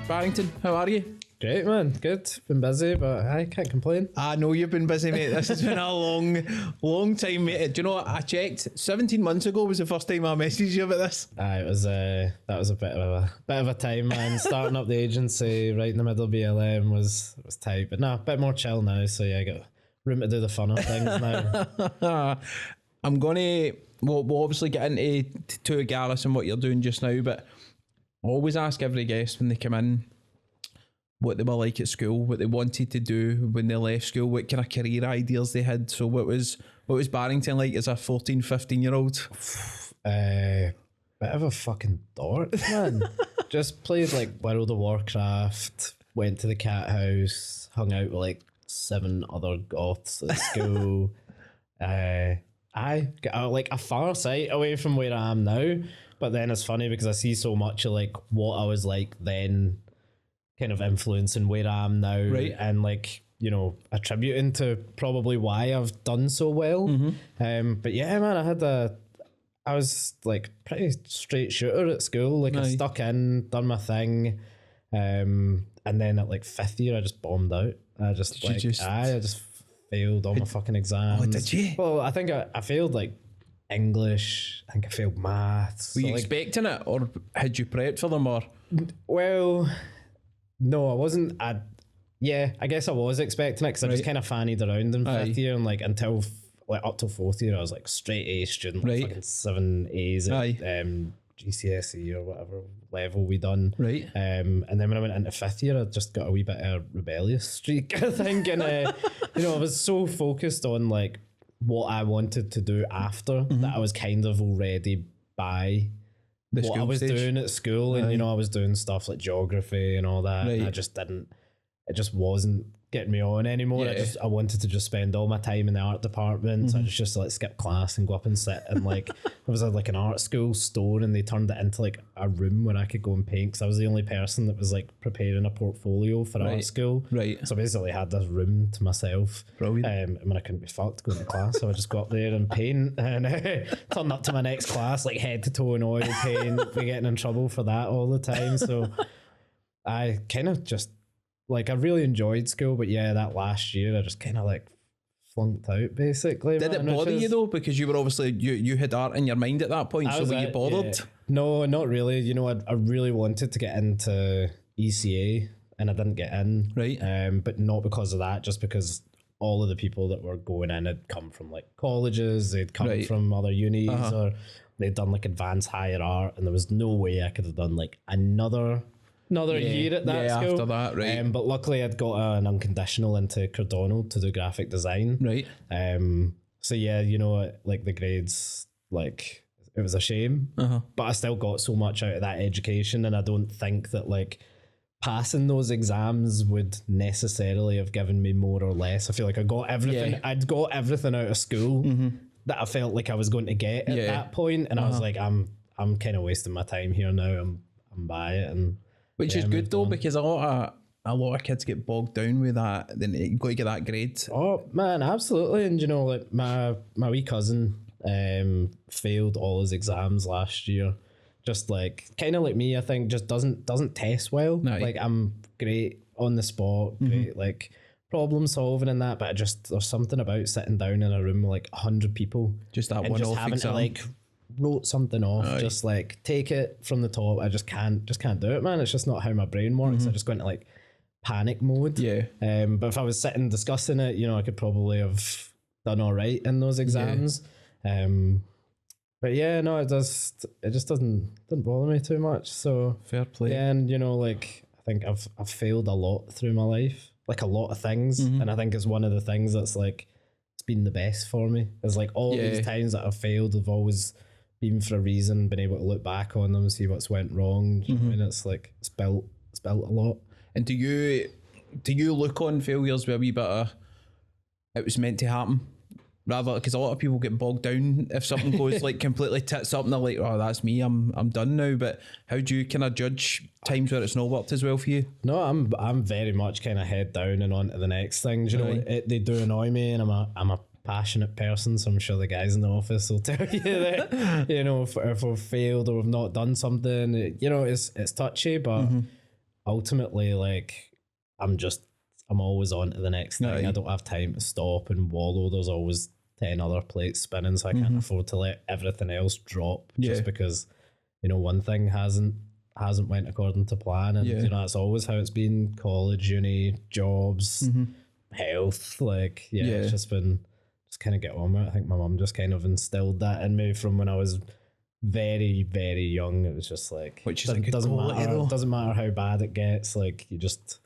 Barrington, how are you? Great, man. Good. Been busy, but I can't complain. I know you've been busy, mate. This has been a long time, mate. Do you know what? I checked 17 months ago was the first time I messaged you about this. It was that was a bit of a time, man. Starting up the agency right in the middle of BLM was tight, but no, a bit more chill now. So yeah, I got room to do the funner things now. I'm gonna we'll obviously get into Too Gallus and what you're doing just now, but I always ask every guest when they come in what they were like at school, what they wanted to do when they left school, what kind of career ideas they had. So what was Barrington like as a 14, 15-year-old? Bit of a fucking dork, man. Just played like World of Warcraft, went to the cat house, hung out with like 7 other goths at school. I got like a far sight away from where I am now, but then it's funny because I see so much of like what I was like then kind of influencing where I am now, right? And like, you know, attributing to probably why I've done so well. Mm-hmm. But yeah, man, I was like pretty straight shooter at school. Like I stuck in, done my thing, and then at like 5th year I just bombed out. I just failed all my fucking exams. Oh, did you? Well, I think I failed like English. I think I failed maths. Were you expecting it, or had you prepped for them, or? Well, no, I wasn't. I guess I was expecting it because I just kind of fannied around in 5th year and like until like up till 4th year I was like straight A student, like fucking 7 A's at GCSE or whatever level we done. Right. And then when I went into 5th year, I just got a wee bit of a rebellious streak, I think. And, you know, I was so focused on like what I wanted to do after that I was kind of already by what I was doing at school. And, you know, I was doing stuff like geography and all that. And it just wasn't getting me on anymore. I wanted to just spend all my time in the art department. So I just like skip class and go up and sit and like there was like an art school store and they turned it into like a room where I could go and paint because I was the only person that was like preparing a portfolio for art school. Right. So I basically had this room to myself. Brilliant. And when I couldn't be fucked going to class, I would just go up there and paint and turn up to my next class like head to toe in oil paint, be getting in trouble for that all the time. So I kind of just like I really enjoyed school, but yeah, that last year I just kind of like flunked out basically. Did it bother you though? Because you were obviously you had art in your mind at that point, so were you bothered? Yeah. No, not really. You know, I really wanted to get into ECA and I didn't get in. Right. But not because of that, just because all of the people that were going in had come from like colleges, they'd come from other unis or they'd done like advanced higher art, and there was no way I could have done like another year at that school. After that, right. But luckily I'd got an unconditional into Cardonal to do graphic design. Right. So yeah, you know, like the grades, like it was a shame, but I still got so much out of that education, and I don't think that like passing those exams would necessarily have given me more or less. I feel like I got everything. Yeah. I'd got everything out of school that I felt like I was going to get at that point, and I was like, I'm kind of wasting my time here now. I'm by it, and which is good though, because a lot of kids get bogged down with that. Then you got to get that grade. Oh man, absolutely. And you know, like my wee cousin failed all his exams last year. Just like kind of like me, I think, just doesn't test well. No. Like I'm great on the spot, great like problem solving and that, but there's something about sitting down in a room with like 100 people, just that and one just off having exam. To like wrote something off, just like take it from the top. I just can't do it, man. It's just not how my brain works. I just go into like panic mode. Yeah. But if I was sitting discussing it, you know, I could probably have done all right in those exams. But yeah, no, it just doesn't bother me too much. So fair play. Yeah, and you know, like I think I've failed a lot through my life, like a lot of things, and I think it's one of the things that's like it's been the best for me. Is like all these times that I've failed have always been for a reason, been able to look back on them and see what's went wrong. And it's like it's built a lot. And do you look on failures with a wee bit of it was meant to happen, rather, because a lot of people get bogged down if something goes like completely tits up and they're like, oh, that's me, I'm done now. But how do you kind of judge times where it's not worked as well for you? No, I'm very much kind of head down and on to the next thing. You know, they do annoy me, and I'm a passionate person, so I'm sure the guys in the office will tell you that, you know, if we've failed or we've not done something, you know, it's touchy, but ultimately, like, I'm always on to the next thing. Aye. I don't have time to stop and wallow. There's always 10 other plates spinning, so I can't afford to let everything else drop just because, you know, one thing hasn't went according to plan. And, you know, that's always how it's been: college, uni, jobs, health. Like, it's just kind of get on with it. I think my mum just kind of instilled that in me from when I was very, very young. It was just like, which is a good quality, matter. though. It doesn't matter how bad it gets. Like, you just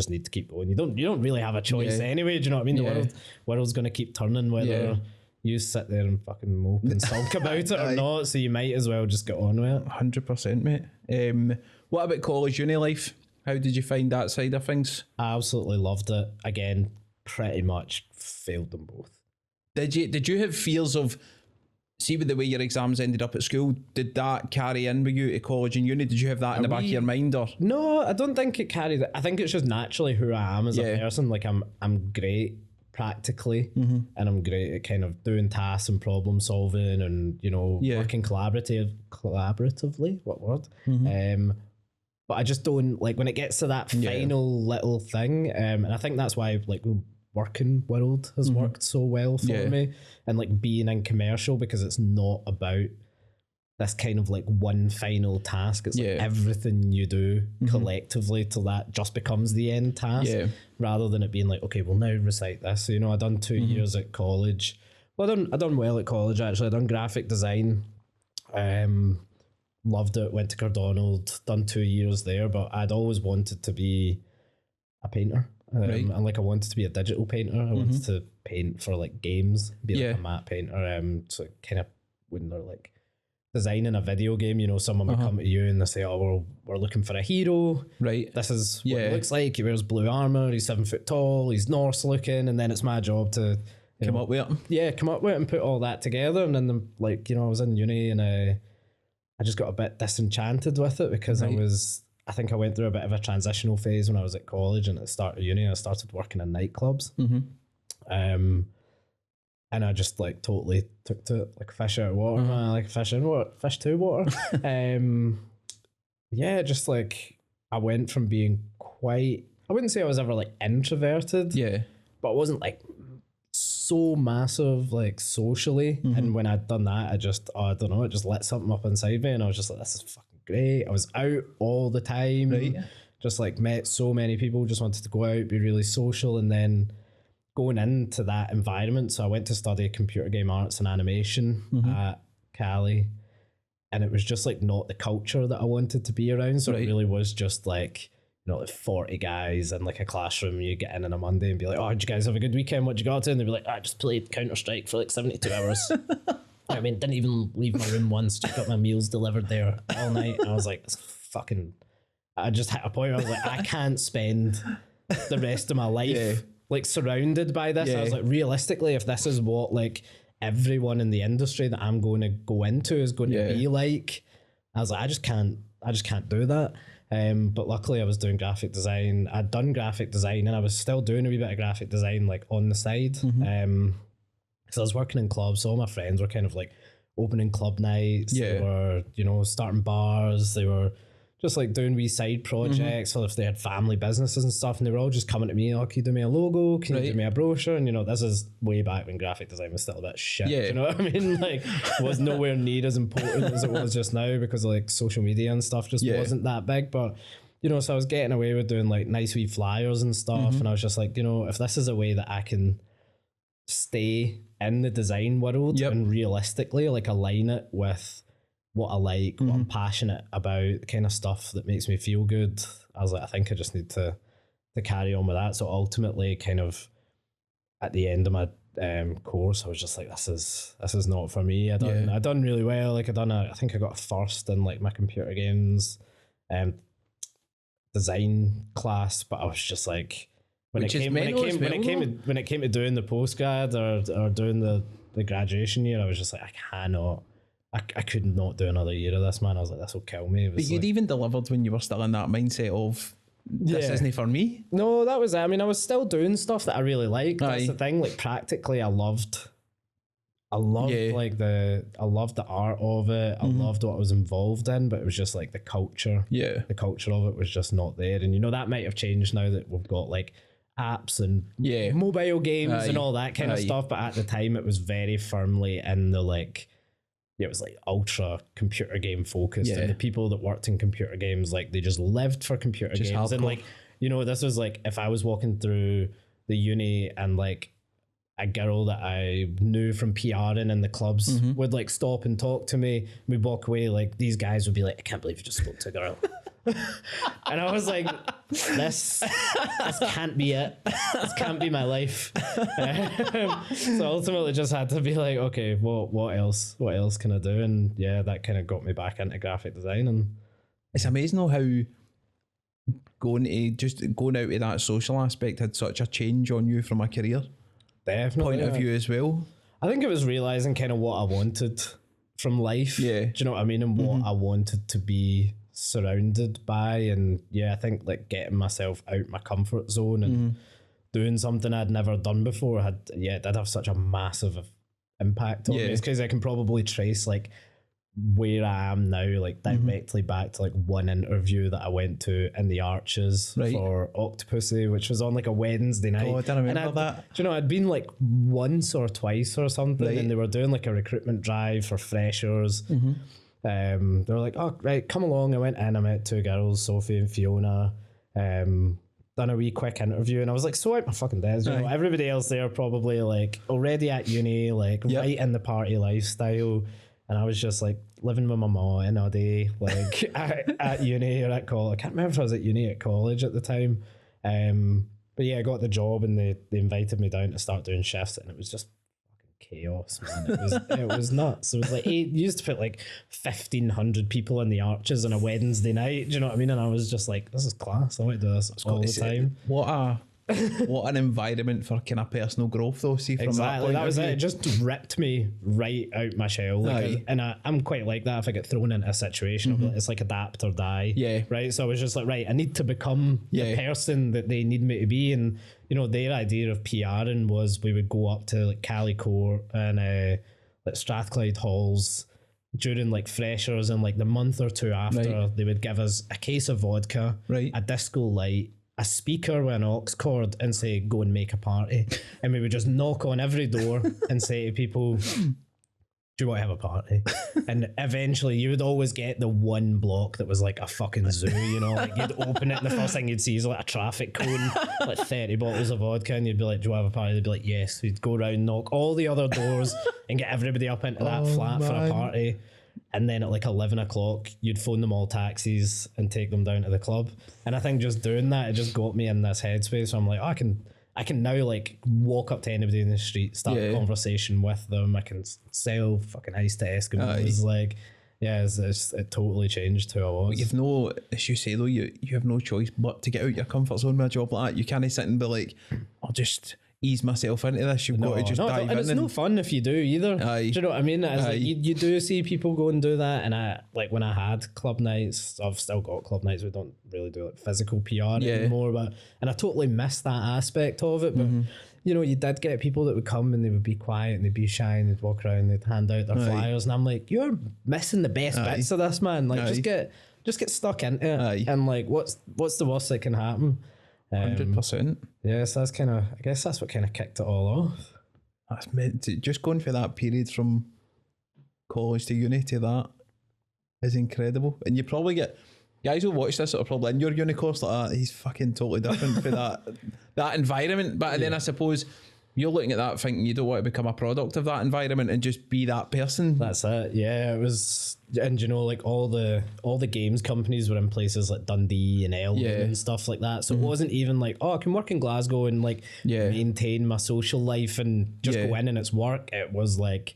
need to keep going. You don't really have a choice anyway. Do you know what I mean? The world's going to keep turning whether you sit there and fucking mope and sulk about it or not. So you might as well just get on with it. 100%, mate. What about college, uni life? How did you find that side of things? I absolutely loved it. Again, pretty much failed them both. Did you have fears of, see with the way your exams ended up at school, did that carry in with you to college and uni? Did you have that in the back of your mind, or? No, I don't think it carried it. I think it's just naturally who I am as a person. Like, I'm great practically, and I'm great at kind of doing tasks and problem solving and, you know, working collaboratively. What word? But I just don't, like, when it gets to that final little thing, and I think that's why, like, working world has worked so well for me, and like being in commercial, because it's not about this kind of like one final task. It's like everything you do collectively till that just becomes the end task, rather than it being like, okay, well, now recite this. So, you know, I done 2 years at college. Well, I done well at college, actually. I done graphic design, loved it, went to Cardonald, done 2 years there, but I'd always wanted to be a painter. And like, I wanted to be a digital painter. I wanted to paint for like games, be like a matte painter. So kind of when they're like designing a video game, you know, someone would come to you and they say, oh, we're looking for a hero. Right. This is what he looks like. He wears blue armor. He's 7 foot tall. He's Norse looking. And then it's my job to come up with it. Yeah, come up with it and put all that together. And then like, you know, I was in uni and I just got a bit disenchanted with it because I think I went through a bit of a transitional phase when I was at college, and at the start of uni I started working in nightclubs. And I just like totally took to it like fish out of water, man, like fish to water. Just like I went from being quite, I wouldn't say I was ever like introverted, but I wasn't like so massive like socially. And when I'd done that, I just, I don't know, it just lit something up inside me, and I was just like, this is fucking great. I was out all the time, just like met so many people, just wanted to go out, be really social. And then going into that environment, so I went to study computer game arts and animation at Cali, and it was just like not the culture that I wanted to be around. So it really was just like, you know, like 40 guys in like a classroom. You get in on a Monday and be like, oh, did you guys have a good weekend? What'd you got to? And they'd be like, I just played Counter-Strike for like 72 hours. I mean, didn't even leave my room once. Just got my meals delivered there all night. And I was like, I just hit a point where I was like, I can't spend the rest of my life like surrounded by this. I was like, realistically, if this is what like everyone in the industry that I'm going to go into is going to be like, I was like, I just can't do that. But luckily I was doing graphic design. I'd done graphic design and I was still doing a wee bit of graphic design like on the side. Because I was working in clubs, so all my friends were kind of like opening club nights. They were, you know, starting bars. They were just like doing wee side projects, or if they had family businesses and stuff, and they were all just coming to me, oh, can you do me a logo? Can you do me a brochure? And, you know, this is way back when graphic design was still a bit shit. Do you know what I mean? Like, it was nowhere near as important as it was just now, because like social media and stuff just wasn't that big. But, you know, so I was getting away with doing like nice wee flyers and stuff. And I was just like, you know, if this is a way that I can stay in the design world and realistically like align it with what I like, what I'm passionate about, the kind of stuff that makes me feel good, I was like, I think I just need to carry on with that. So ultimately, kind of at the end of my course, I was just like, this is not for me. I done really well. Like I think I got a first in like my computer games design class, but I was just like, when it came to doing the postgrad or doing the graduation year, I was just like, I could not do another year of this, man. I was like, this will kill me. But you'd even delivered when you were still in that mindset of, this isn't for me. No, that was it. I mean, I was still doing stuff that I really liked. That's the thing. Like, practically, I loved I loved I loved the art of it. I loved what I was involved in, but it was just like the culture. Yeah. The culture of it was just not there. And that might have changed now that we've got like apps and mobile games and all that kind of stuff. But at the time it was very firmly in the like, it was like ultra computer game focused. And the people that worked in computer games, like they just lived for computer games. Hardcore. And like, this was like, if I was walking through the uni and like a girl that I knew from PRing in the clubs would like stop and talk to me, we'd walk away, like these guys would be like, I can't believe you just spoke to a girl. And I was like, this can't be it. This can't be my life. So ultimately just had to be like, okay, what else can I do? And yeah, that kind of got me back into graphic design. And it's amazing though how going out to that social aspect had such a change on you from a career point of view as well. I think it was realizing kind of what I wanted from life. Yeah. Do you know what I mean? And what I wanted to be surrounded by. And yeah, I think like getting myself out my comfort zone and doing something I'd never done before did have such a massive impact on me. It's because I can probably trace like where I am now, like directly back to like one interview that I went to in the Arches for Octopussy, which was on like a Wednesday night. Oh, I don't remember that. Do you know, I'd been like once or twice or something, and they were doing like a recruitment drive for freshers. They were like, oh, right, come along. I went in, I met two girls, Sophie and Fiona, done a wee quick interview, and I was like, so out my fucking days. You know, everybody else there probably like already at uni, like right in the party lifestyle. And I was just like living with my mom in a day, like at uni or at college. I can't remember if I was at uni at college at the time. But yeah, I got the job and they invited me down to start doing shifts, and it was just fucking chaos, man. It was nuts. It was like you used to put like 1,500 people in the Arches on a Wednesday night. Do you know what I mean? And I was just like, this is class. I want to do this all the time. What an environment for kind of personal growth though. See, from that was it. It just ripped me right out my shell. Like, and I'm quite like that. If I get thrown into a situation, it's like adapt or die. Yeah. Right. So I was just like, right, I need to become the person that they need me to be. And their idea of PRing was we would go up to like Calicourt and like Strathclyde halls during like freshers, and like the month or two after, they would give us a case of vodka, a disco light, a speaker with an aux cord, and say, go and make a party. And we would just knock on every door and say to people, do you want to have a party? And eventually you would always get the one block that was like a fucking zoo, like you'd open it and the first thing you'd see is like a traffic cone, like 30 bottles of vodka, and you'd be like, do you want to have a party? They'd be like, yes. We'd go around, knock all the other doors and get everybody up into that flat for a party. And then at like 11 o'clock, you'd phone them all taxis and take them down to the club. And I think just doing that, it just got me in this headspace. So I'm like, I can now like walk up to anybody in the street, start a conversation with them. I can sell fucking ice to Eskimos. Like, it totally changed who I was. You've no, as you say though, you have no choice but to get out your comfort zone with a job like that. You can't sit and be like, I'll just ease myself into this. You've got to just dive in. It's no fun if you do either. Do you know what I mean? Like, you do see people go and do that, and I like when I had club nights. I've still got club nights. We don't really do like physical PR anymore, and I totally missed that aspect of it. But you did get people that would come and they would be quiet and they'd be shy and they'd walk around, they'd hand out their flyers, and I'm like, you're missing the best bits of this, man. Like just get stuck into it, and like what's the worst that can happen? 100%. Yes, that's kind of. I guess that's what kind of kicked it all off. That's meant to, just going for that period from college to uni to that is incredible. And you probably get guys who watch this that are probably in your uni course like, he's fucking totally different for that environment. But then I suppose you're looking at that thinking you don't want to become a product of that environment and just be that person. That's it. Yeah, it was. And like all the games companies were in places like Dundee and Elgin and stuff like that. So it wasn't even like, I can work in Glasgow and like maintain my social life and just go in and it's work. It was like,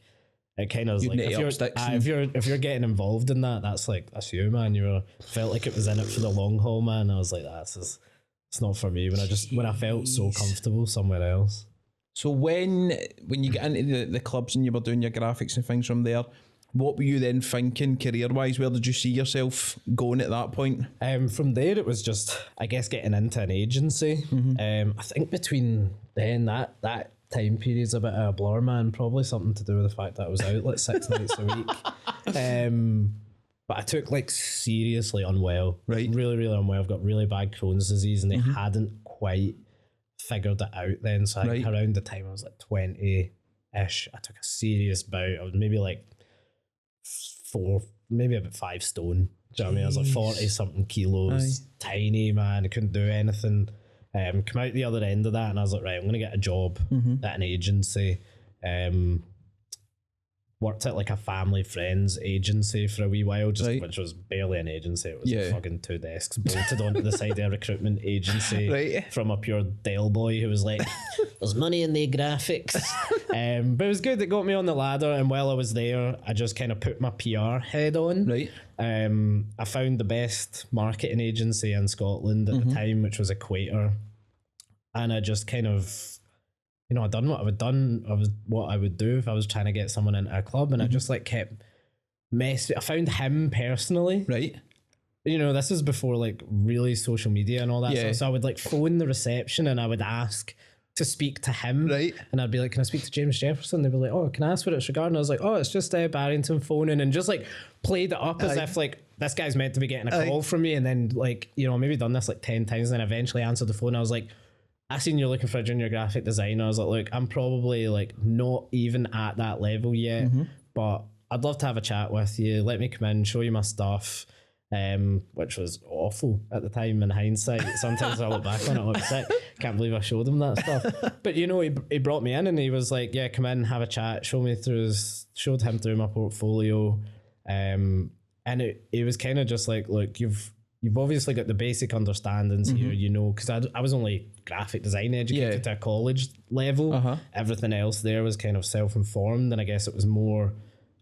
it kind of was like, if you're getting involved in that, that's you, man. Felt like it was in it for the long haul, man. I was like, it's not for me when I felt so comfortable somewhere else. So when you get into the clubs and you were doing your graphics and things from there, what were you then thinking career-wise? Where did you see yourself going at that point? From there, it was just, I guess, getting into an agency. I think between then, that time period's a bit of a blur, man. Probably something to do with the fact that I was out like 6 nights a week. But I took like seriously unwell. Right. Really, really unwell. I've got really bad Crohn's disease and they hadn't quite figured it out then. So I think around the time I was like 20-ish, I took a serious bout. I was maybe like 4, maybe about 5 stone. Do you know what I mean? I was like 40 something kilos, tiny, man. I couldn't do anything. Come out the other end of that and I was like, right, I'm going to get a job at an agency. Worked at like a family friends agency for a wee while, which was barely an agency. It was fucking 2 desks bolted onto the side of a recruitment agency from a pure Dale boy who was like, there's money in the graphics. But it was good. It got me on the ladder, and while I was there, I just kind of put my PR head on. Right. I found the best marketing agency in Scotland at the time, which was Equator. And I just kind of, you know, I done what I would do if I was trying to get someone into a club, and I just like kept messing. I found him personally. Right. You know, this is before like really social media and all that stuff. So I would like phone the reception and I would ask to speak to him. Right. And I'd be like, can I speak to James Jefferson? They'd be like, oh, can I ask what it's regarding? I was like, oh, it's just Barrington phoning, and just like played it up as if like this guy's meant to be getting a call from me. And then like, you know, maybe done this like 10 times and then eventually answered the phone. I was like, I seen you're looking for a junior graphic designer. I was like, look, I'm probably like not even at that level yet, but I'd love to have a chat with you. Let me come in, show you my stuff, which was awful at the time in hindsight. Sometimes I look back on it, I'm like, sick. Can't believe I showed him that stuff. But you know, he brought me in and he was like, yeah, come in, have a chat, showed him through my portfolio. And it was kind of just like, look, you've obviously got the basic understandings here, you know, because I was only graphic design educated to a college level. Everything else there was kind of self-informed, and I guess it was more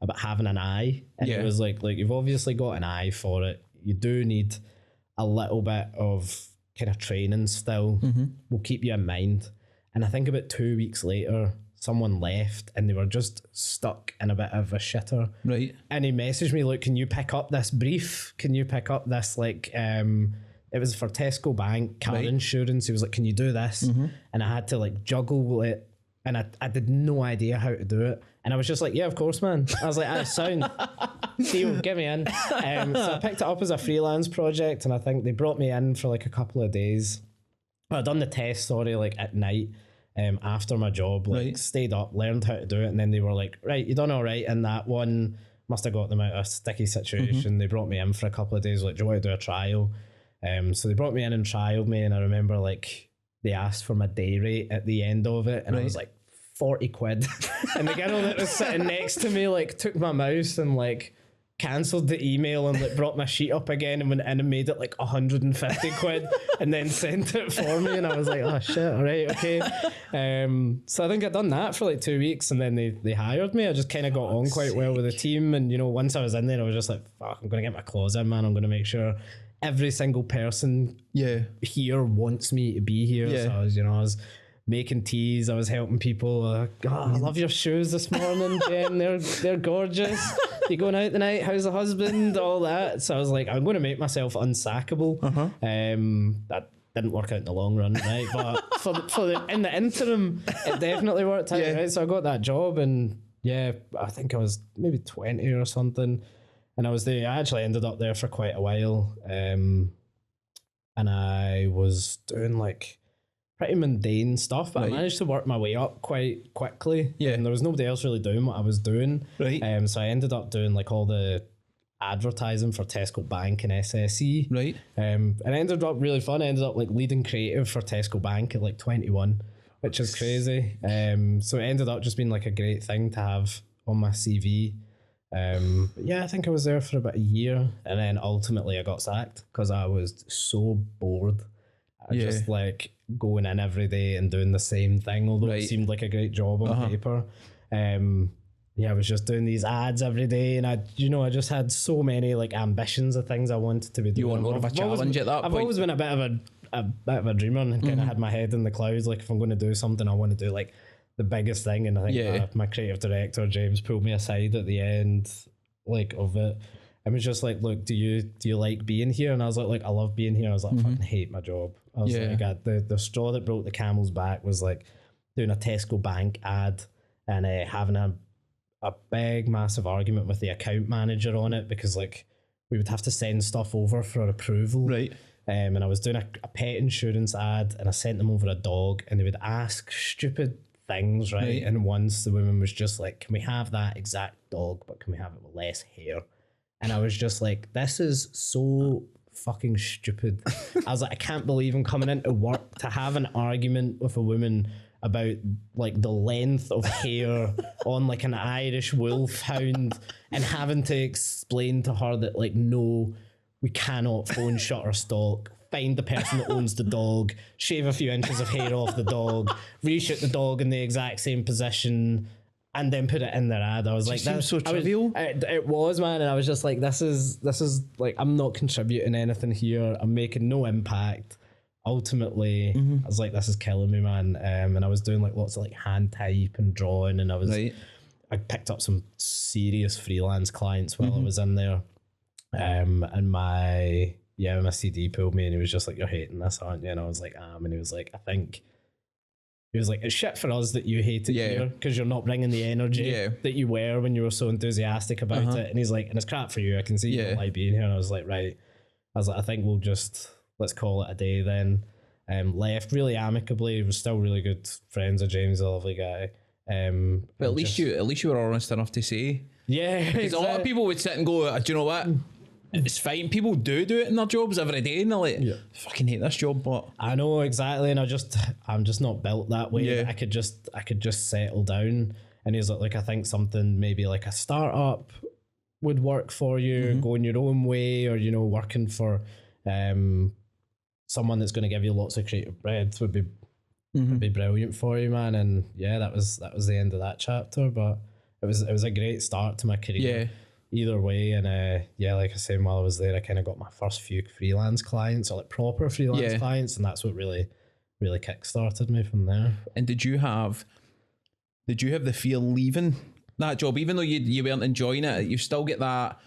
about having an eye. And it was like you've obviously got an eye for it. You do need a little bit of kind of training still. Will keep you in mind. And I think about 2 weeks later, someone left and they were just stuck in a bit of a shitter. Right. And he messaged me, look, can you pick up this brief? Can you pick up this, like, it was for Tesco Bank, car insurance. He was like, can you do this? And I had to like juggle it. And I did no idea how to do it. And I was just like, yeah, of course, man. I was like, I sound deal, get me in. So I picked it up as a freelance project, and I think they brought me in for like a couple of days. I'd done the test, like at night. After my job, like stayed up, learned how to do it, and then they were like, right, you done all right in that one. Must have got them out of a sticky situation. They brought me in for a couple of days, like, do you want to do a trial? So they brought me in and trialed me, and I remember like they asked for my day rate at the end of it, and I was like 40 quid. And the girl that was sitting next to me like took my mouse and like cancelled the email and like brought my sheet up again and went in and made it like 150 quid and then sent it for me, and I was like, oh shit, all right, okay. So I think I'd done that for like 2 weeks, and then they hired me. I just kind of got on quite well with the team, and you know, once I was in there, I was just like, fuck, I'm gonna get my claws in, man. I'm gonna make sure every single person here wants me to be here. So I was making teas, I was helping people. I love your shoes this morning, Jen. They're gorgeous. You going out tonight? How's the husband? All that. So I was like, I'm going to make myself unsackable. That didn't work out in the long run, right? But for in the interim, it definitely worked out, right? So I got that job, and I think I was maybe 20 or something, and I was there. I actually ended up there for quite a while, and I was doing like pretty mundane stuff, but I managed to work my way up quite quickly. And there was nobody else really doing what I was doing. So I ended up doing like all the advertising for Tesco Bank and SSE. And it ended up really fun. I ended up like leading creative for Tesco Bank at like 21, which is crazy. So it ended up just being like a great thing to have on my CV. But I think I was there for about a year, and then ultimately I got sacked because I was so bored. I just like going in every day and doing the same thing, although it seemed like a great job on paper. I was just doing these ads every day, and I just had so many like ambitions of things I wanted to be doing. You want more of a challenge at that point? I've always been a bit of a dreamer, and kind of had my head in the clouds. Like, if I'm going to do something, I want to do like the biggest thing. And I think my creative director James pulled me aside at the end, like, of it. I was just like, look, do you like being here? And I was like, I love being here. I was like, I fucking hate my job. I was like, the straw that broke the camel's back was like, doing a Tesco bank ad and having a big, massive argument with the account manager on it because like we would have to send stuff over for approval. Right. And I was doing a pet insurance ad and I sent them over a dog and they would ask stupid things, right? And once the woman was just like, can we have that exact dog, but can we have it with less hair? And I was just like, this is so fucking stupid. I was like, I can't believe I'm coming into work to have an argument with a woman about like the length of hair on like an Irish wolfhound and having to explain to her that like, no, we cannot phone Shutterstock, find the person that owns the dog, shave a few inches of hair off the dog, reshoot the dog in the exact same position, and then put it in their ad. I was like, that's so trivial. It was, man, and I was just like, this is like, I'm not contributing anything here. I'm making no impact. Ultimately, I was like, this is killing me, man. And I was doing like lots of like hand type and drawing, and I picked up some serious freelance clients while I was in there. And my CD pulled me and he was just like, you're hating this, aren't you? And I was like, and he was like, it's shit for us that you hate it here because you're not bringing the energy that you were when you were so enthusiastic about it. And he's like, and it's crap for you. I can see you don't like being here. And I was like, right. I was like, I think let's call it a day then. Left really amicably. We're still really good friends with James, a lovely guy. But at least you were honest enough to say. Yeah, because a lot of people would sit and go, do you know what? It's fine. People do it in their jobs every day, and they're like, fucking hate this job, but I know exactly, and I'm just not built that way. I could just settle down. And he's like, I think something maybe like a startup would work for you, going your own way, or working for someone that's going to give you lots of creative bread would be brilliant for you, man. And that was the end of that chapter, but it was a great start to my career. Either way, and like I said, while I was there, I kind of got my first few freelance clients, or like proper freelance clients, and that's what really kickstarted me from there. And did you have the fear leaving that job, even though you weren't enjoying it? You still get that.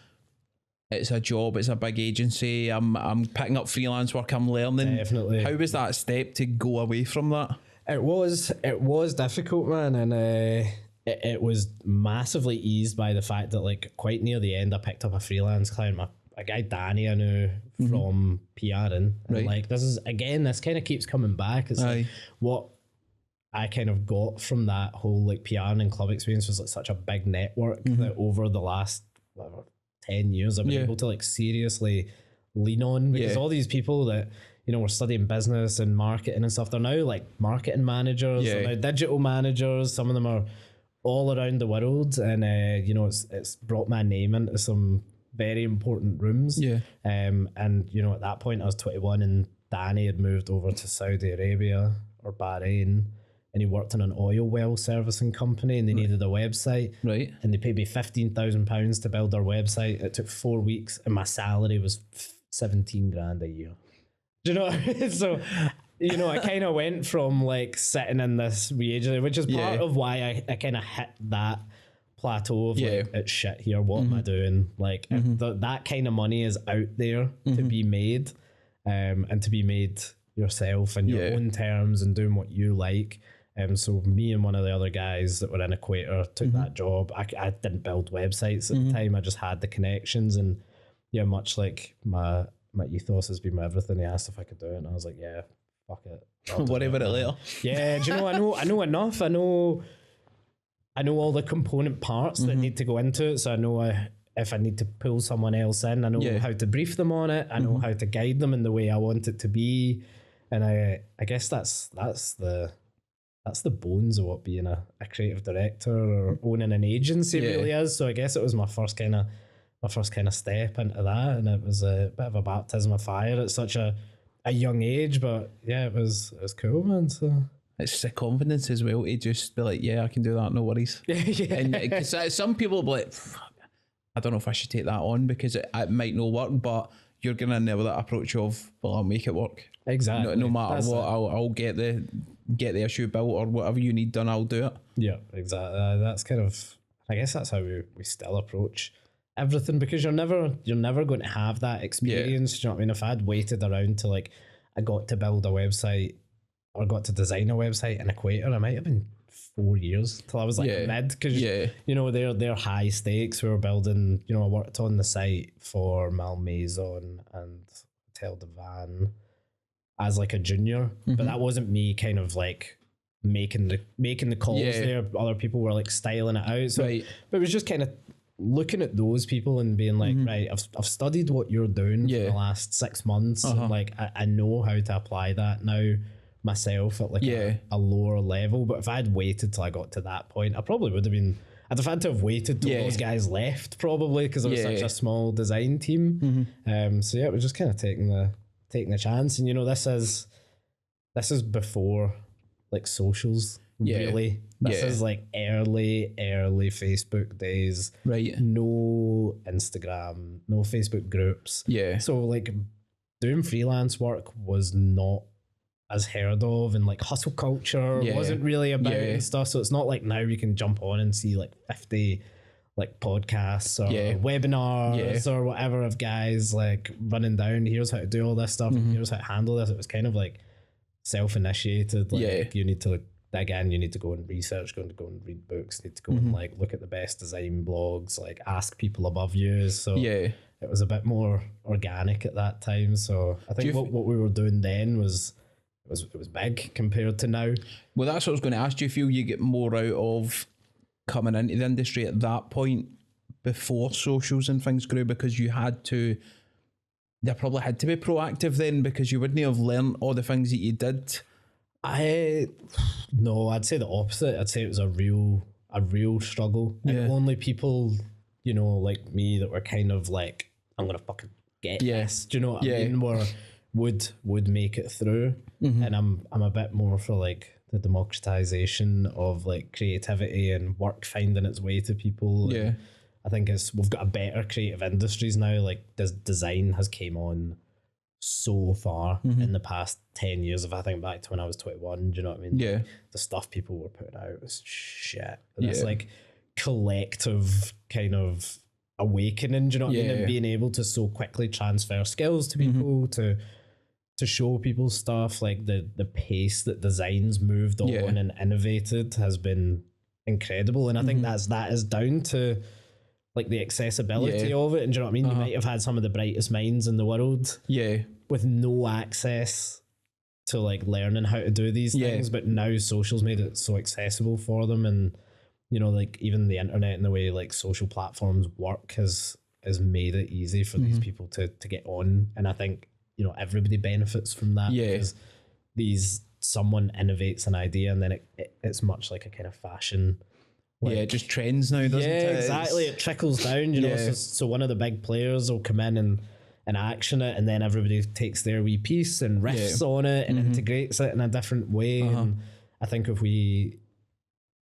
It's a job. It's a big agency. I'm picking up freelance work. I'm learning. Definitely. How was that step to go away from that? It was difficult, man, and it was massively eased by the fact that like quite near the end I picked up a freelance client, a guy Danny I knew from PRing, and like this kind of keeps coming back. It's like what I kind of got from that whole like PRing and club experience was like such a big network that over the last 10 years I've been able to like seriously lean on, because all these people that were studying business and marketing and stuff, they're now like marketing managers, they're now digital managers, some of them are all around the world, and it's brought my name into some very important rooms. And at that point I was 21 and Danny had moved over to Saudi Arabia or Bahrain, and he worked in an oil well servicing company, and they needed a website, and they paid me £15,000 to build their website. It took 4 weeks and my salary was 17 grand a year. Do you know? So I kind of went from like sitting in this wage, which is part of why I kind of hit that plateau of like, it's shit here, what am I doing? Like that kind of money is out there to be made, and to be made yourself in your own terms and doing what you like. So me and one of the other guys that were in Equator took that job. I didn't build websites at the time. I just had the connections, and much like my ethos has been my everything. He asked if I could do it, and I was like, yeah, fuck it. Whatever it later. Yeah, do you know, I know enough. I know all the component parts that need to go into it. So I know if I need to pull someone else in, I know how to brief them on it. I know how to guide them in the way I want it to be. And I guess that's the bones of what being a creative director or owning an agency really is. So I guess it was my first kind of step into that, and it was a bit of a baptism of fire at such a young age, but it was cool, man. So it's the confidence as well to just be like, I can do that, no worries. And because some people be like, I don't know if I should take that on because it might not work, but you're gonna never that approach of, well, I'll make it work. Exactly. No matter what, I'll get the issue built, or whatever you need done, I'll do it. Yeah, exactly. That's kind of, I guess that's how we still approach everything, because you're never going to have that experience. Do you know what I mean? If I'd waited around till like I got to build a website or got to design a website in Equator, I might have been 4 years till I was like mid, because you know they're high stakes. We were building, you know, I worked on the site for Malmaison and Hotel de Van as like a junior, but that wasn't me kind of like making the calls there. Other people were like styling it out, so but it was just kind of looking at those people and being like, right, I've studied what you're doing for the last 6 months, and like I know how to apply that now myself at like a lower level. But if I had waited till I got to that point, I probably would have been, I'd have had to have waited till those guys left, probably, because it was such a small design team. So yeah, it was just kind of taking the chance. And you know, this is before like socials, really. This is like early Facebook days. Right. No Instagram, no Facebook groups. Yeah. So like doing freelance work was not as heard of, and like hustle culture wasn't really about it and stuff. So it's not like now we can jump on and see like 50 like podcasts or webinars or whatever of guys like running down, here's how to do all this stuff and here's how to handle this. It was kind of like self-initiated. Like you need to like dig in, you need to go and research, go and read books, need to go and like look at the best design blogs, like ask people above you. So it was a bit more organic at that time. So I think what we were doing then was it was big compared to now. Well, that's what I was going to ask. Do you feel you get more out of coming into the industry at that point before socials and things grew, because you probably had to be proactive then, because you wouldn't have learned all the things that you did? No, I'd say the opposite. I'd say it was a real struggle. And only people, you know, like me that were kind of like, I'm gonna fucking get this. Do you know what I mean? Would make it through. And I'm a bit more for like the democratization of like creativity and work finding its way to people. And I think we've got a better creative industries now. Like this design has came on so far in the past 10 years. If I think back to when I was 21, do you know what I mean? Like, the stuff people were putting out was shit. And it's like collective kind of awakening, do you know what I mean? And being able to so quickly transfer skills to people, to show people stuff, like the pace that designs moved on and innovated has been incredible. And I think that is down to like the accessibility of it. And do you know what I mean? You might have had some of the brightest minds in the world with no access to like learning how to do these things, but now social's made it so accessible for them. And you know, like even the internet and the way like social platforms work has made it easy for these people to get on. And I think, you know, everybody benefits from that, because someone innovates an idea and then it's much like a kind of fashion. Like, it just trends now, doesn't it? Yeah, exactly. It trickles down, you know. So one of the big players will come in and action it, and then everybody takes their wee piece and riffs on it and integrates it in a different way. And I think if we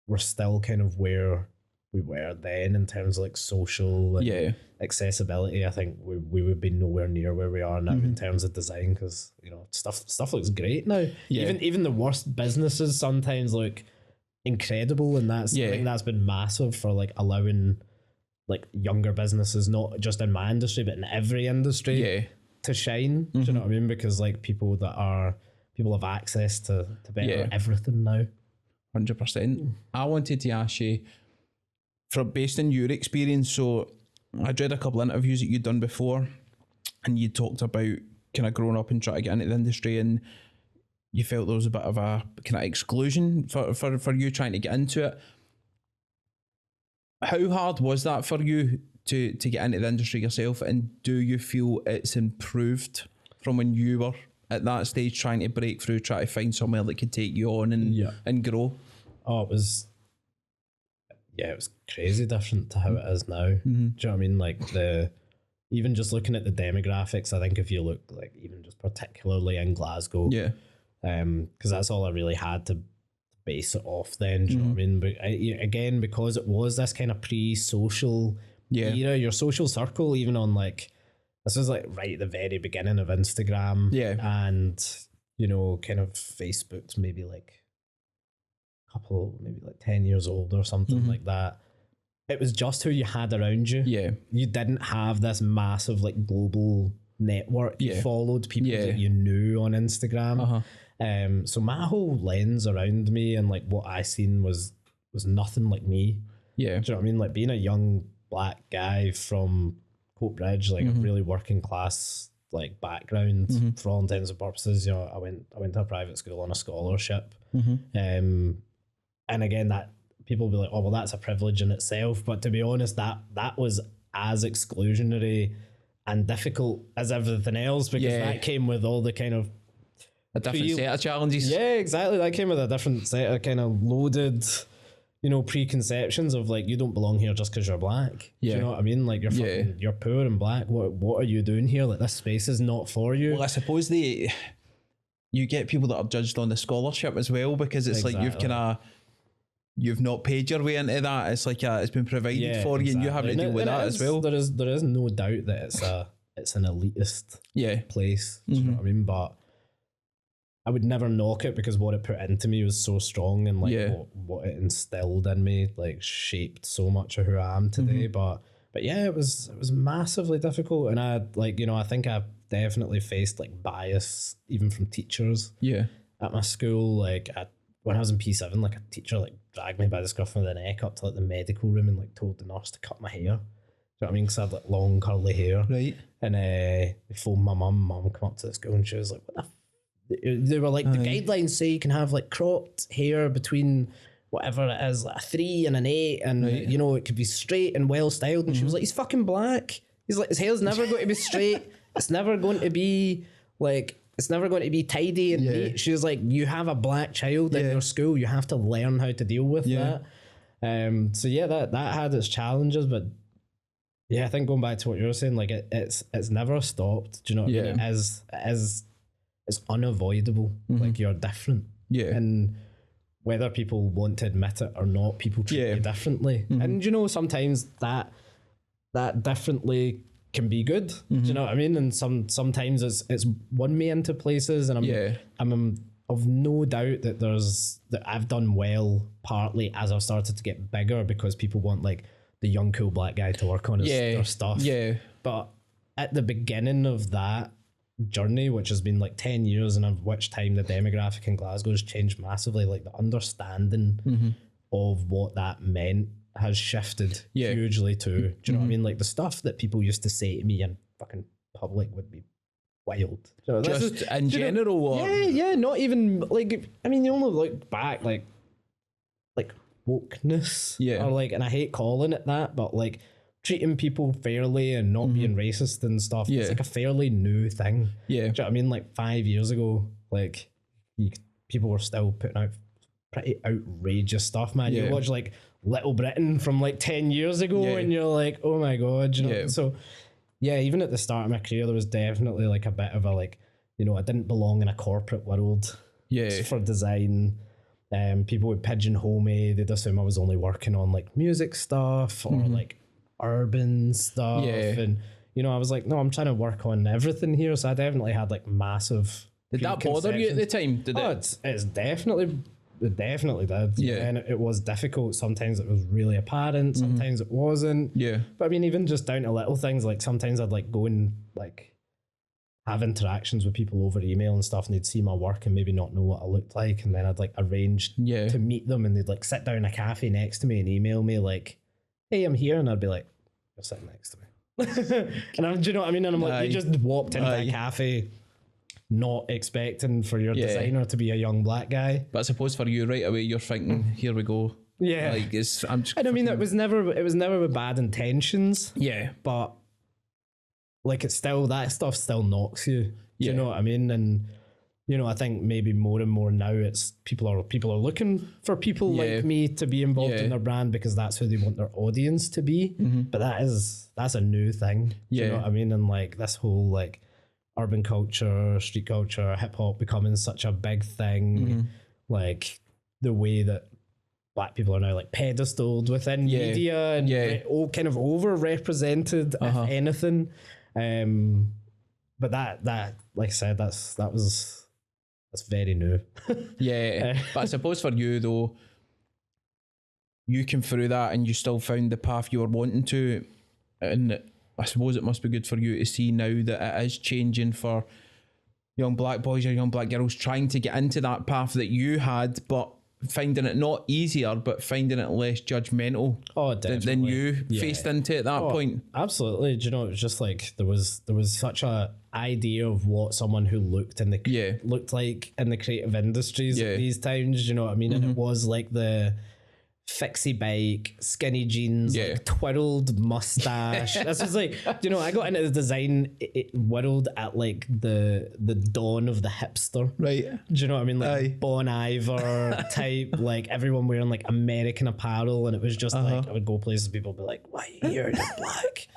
were still kind of where we were then in terms of like social and accessibility, I think we would be nowhere near where we are now in terms of design, because you know stuff looks great now. Even the worst businesses sometimes look incredible, and I think that's been massive for like allowing like younger businesses, not just in my industry but in every industry, to shine. Do you know what I mean? Because like people have access to better everything now. 100%. I wanted to ask you, based on your experience, so I read a couple of interviews that you'd done before, and you talked about kind of growing up and trying to get into the industry, and you felt there was a bit of a kind of exclusion for you trying to get into it. How hard was that for you to get into the industry yourself, and do you feel it's improved from when you were at that stage trying to break through, try to find somewhere that could take you on and grow? Oh, it was crazy different to how it is now. Do you know what I mean? Like even just looking at the demographics, I think if you look like even just particularly in Glasgow, because that's all I really had to base it off then. Do you know what I mean? But again, because it was this kind of pre-social era, your social circle, even on like, this was like right at the very beginning of Instagram, and you know, kind of Facebook's maybe like 10 years old or something like that. It was just who you had around you. You didn't have this massive like global network. You followed people that you knew on Instagram. So my whole lens around me and like what I seen was nothing like me. Yeah. Do you know what I mean? Like being a young black guy from Coatbridge, like a really working class like background for all intents and purposes. You know, I went to a private school on a scholarship. And again, that people will be like, oh well, that's a privilege in itself. But to be honest, that was as exclusionary and difficult as everything else, because that came with all the kind of a different set of challenges. Yeah, exactly. That came with a different set of kind of loaded, you know, preconceptions of like, you don't belong here just because you're black. Do you know what I mean? Like you're poor and black. What are you doing here? Like this space is not for you. Well, I suppose you get people that are judged on the scholarship as well, because it's like you've not paid your way into that. It's like it's been provided for you, and you have to deal with that as well. There is no doubt that it's an elitist place. Do you know what I mean? But I would never knock it, because what it put into me was so strong, and like what it instilled in me like shaped so much of who I am today. But yeah, it was massively difficult, and I think I definitely faced like bias even from teachers. At my school, like when I was in P7, like a teacher like dragged me by the scruff of the neck up to like the medical room and like told the nurse to cut my hair. Do you know what I mean? Because I had like long curly hair. Right. And they phoned my mum. Mum come up to the school and she was like, what the they were like, the guidelines say you can have like cropped hair between whatever it is, like a 3 and an 8, and you know, it could be straight and well styled. And she was like, he's fucking black. He's like, his hair's never going to be straight. It's never going to be like, it's never going to be tidy and neat. She was like, you have a black child in your school, you have to learn how to deal with that. So yeah, that had its challenges, but yeah, I think going back to what you were saying, like it's never stopped. Do you know what I mean? It's unavoidable. Like you're different. And whether people want to admit it or not, people treat you differently. And you know, sometimes that differently can be good. Do you know what I mean? And sometimes it's won me into places, and I'm of no doubt that I've done well, partly as I've started to get bigger, because people want like the young cool black guy to work on their stuff. But at the beginning of that journey, which has been like 10 years, and of which time the demographic in Glasgow has changed massively, like the understanding of what that meant has shifted hugely too. Do you know what I mean? Like the stuff that people used to say to me in fucking public would be wild. So just in general? Or? Yeah, not even like, I mean, you only look back like wokeness, or like, and I hate calling it that, but like treating people fairly and not being racist and stuff. It's like a fairly new thing. Do you know what I mean? Like 5 years ago, like people were still putting out pretty outrageous stuff, man. You watch like Little Britain from like 10 years ago and you're like, oh my God, you know? So yeah, even at the start of my career, there was definitely like a bit of a like, you know, I didn't belong in a corporate world for design. People would pigeonhole me. They'd assume I was only working on like music stuff or like urban stuff. And, you know, I was like, no, I'm trying to work on everything here. So I definitely had like massive. Did that bother you at the time? It definitely did. And it was difficult. Sometimes it was really apparent. Sometimes it wasn't. But I mean, even just down to little things, like sometimes I'd like go and like have interactions with people over email and stuff, and they'd see my work and maybe not know what I looked like. And then I'd like arrange to meet them, and they'd like sit down in a cafe next to me and email me like, hey, I'm here. And I'd be like, you're sitting next to me. And do you know what I mean? And I'm like, you just walked into a cafe not expecting for your designer to be a young black guy. But I suppose for you right away, you're thinking, here we go. Like and I mean, it was never with bad intentions. But like it's still, that stuff still knocks you. Do you know what I mean? And you know, I think maybe more and more now it's people are looking for people like me to be involved in their brand, because that's who they want their audience to be. But that's a new thing. Do you know what I mean? And like this whole like urban culture, street culture, hip hop becoming such a big thing, like the way that black people are now like pedestaled within media and all kind of over-represented, if anything. But that like I said, that's very new. But I suppose for you though, you came through that and you still found the path you were wanting to, and I suppose it must be good for you to see now that it is changing for, young black boys or young black girls trying to get into that path that you had, but finding it not easier, but finding it less judgmental than you faced into at that point. Absolutely. Do you know, it was just like there was such a idea of what someone who looked in the looked like in the creative industries at these times. You know what I mean? And it was like the fixie bike, skinny jeans, like twirled mustache. This was like, you know, I got into the design whirled at like the dawn of the hipster. Right. Do you know what I mean? Like Bon Iver type, like everyone wearing like American apparel, and it was just like I would go places, people would be like, "Why are you here? You're black.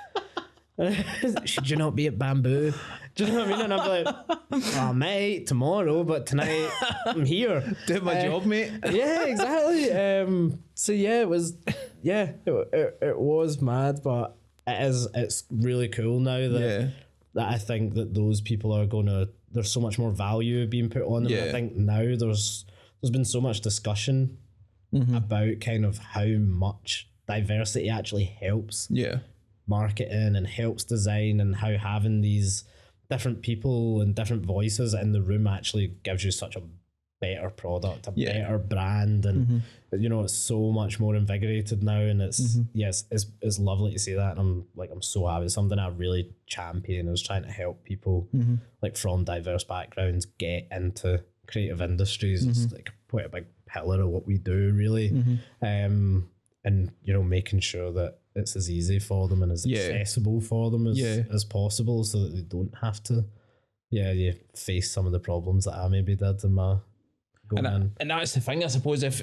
Should you not be at Bamboo?" Do you know what I mean? And I'm like, "Oh mate, tomorrow, but tonight I'm here doing my job, mate." Yeah, exactly. So yeah, it was it was mad, but it's really cool now that I think that those people are there's so much more value being put on them. I think now there's been so much discussion about kind of how much diversity actually helps marketing and helps design, and how having these different people and different voices in the room actually gives you such a better product, a better brand, and you know, it's so much more invigorated now, and it's it's lovely to see that, and I'm so happy. It's something I really champion, is trying to help people like from diverse backgrounds get into creative industries. It's like quite a big pillar of what we do, really. And you know, making sure that it's as easy for them and as accessible for them as possible, so that they don't have to face some of the problems that I maybe did in my going in. And that's the thing, I suppose, if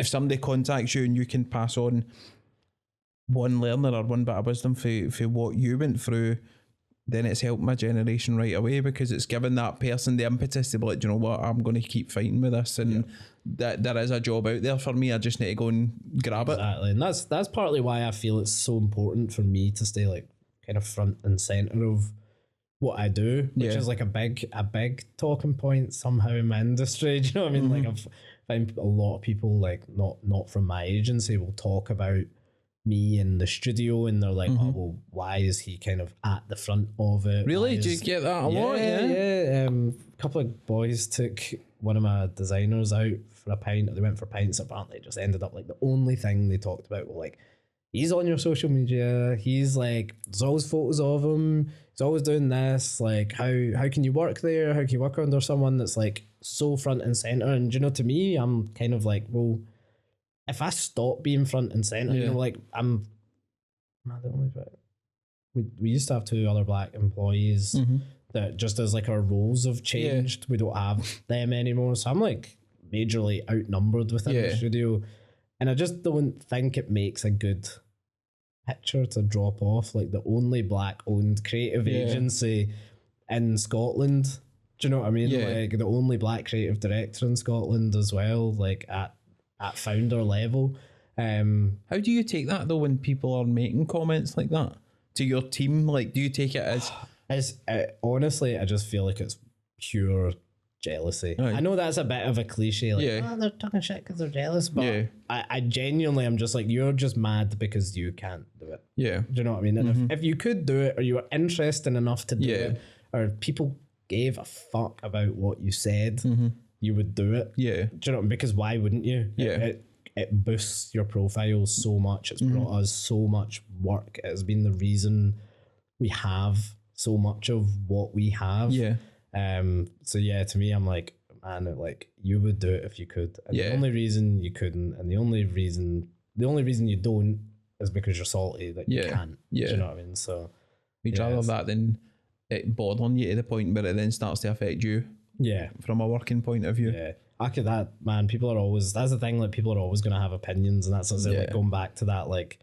somebody contacts you and you can pass on one learner or one bit of wisdom for what you went through, then it's helped my generation right away, because it's given that person the impetus to be like, you know what, I'm going to keep fighting with this, and that there is a job out there for me. I just need to go and grab it. Exactly, and that's partly why I feel it's so important for me to stay like kind of front and center of what I do, which is like a big talking point somehow in my industry. Do you know what I mean? Like I find a lot of people, like not from my agency, will talk about me in the studio, and they're like, "Oh, well, why is he kind of at the front of it?" Really? Do you get that a lot? Yeah. A couple of boys took one of my designers out for a pint. They went for pints. Apparently, it just ended up like the only thing they talked about were like, "He's on your social media. He's like, there's always photos of him. He's always doing this. Like, how can you work there? How can you work under someone that's like so front and center?" And you know, to me, I'm kind of like, well, if I stop being front and center, you know, like I'm not the only black. We used to have 2 other black employees that, just as like our roles have changed, we don't have them anymore. So I'm like majorly outnumbered within the studio, and I just don't think it makes a good picture to drop off like the only black owned creative agency in Scotland. Do you know what I mean? Like the only black creative director in Scotland as well, like at founder level. How do you take that though, when people are making comments like that to your team? Like, do you take it as honestly, I just feel like it's pure jealousy. I know that's a bit of a cliche, like, oh, they're talking shit because they're jealous, but I genuinely am just like, you're just mad because you can't do it. Do you know what I mean? And if you could do it, or you were interested enough to do it, or people gave a fuck about what you said, you would do it. Do you know? Because why wouldn't you? It boosts your profile so much. It's brought us so much work. It has been the reason we have so much of what we have. So to me, I'm like, man, like, you would do it if you could. And the only reason you couldn't, and the only reason you don't, is because you're salty that you can't. Do you know what I mean? So we'd rather that than it bothering you to the point where it then starts to affect you. From a working point of view. After that, man, people are always, that's the thing, like, people are always going to have opinions, and that's like going back to that, like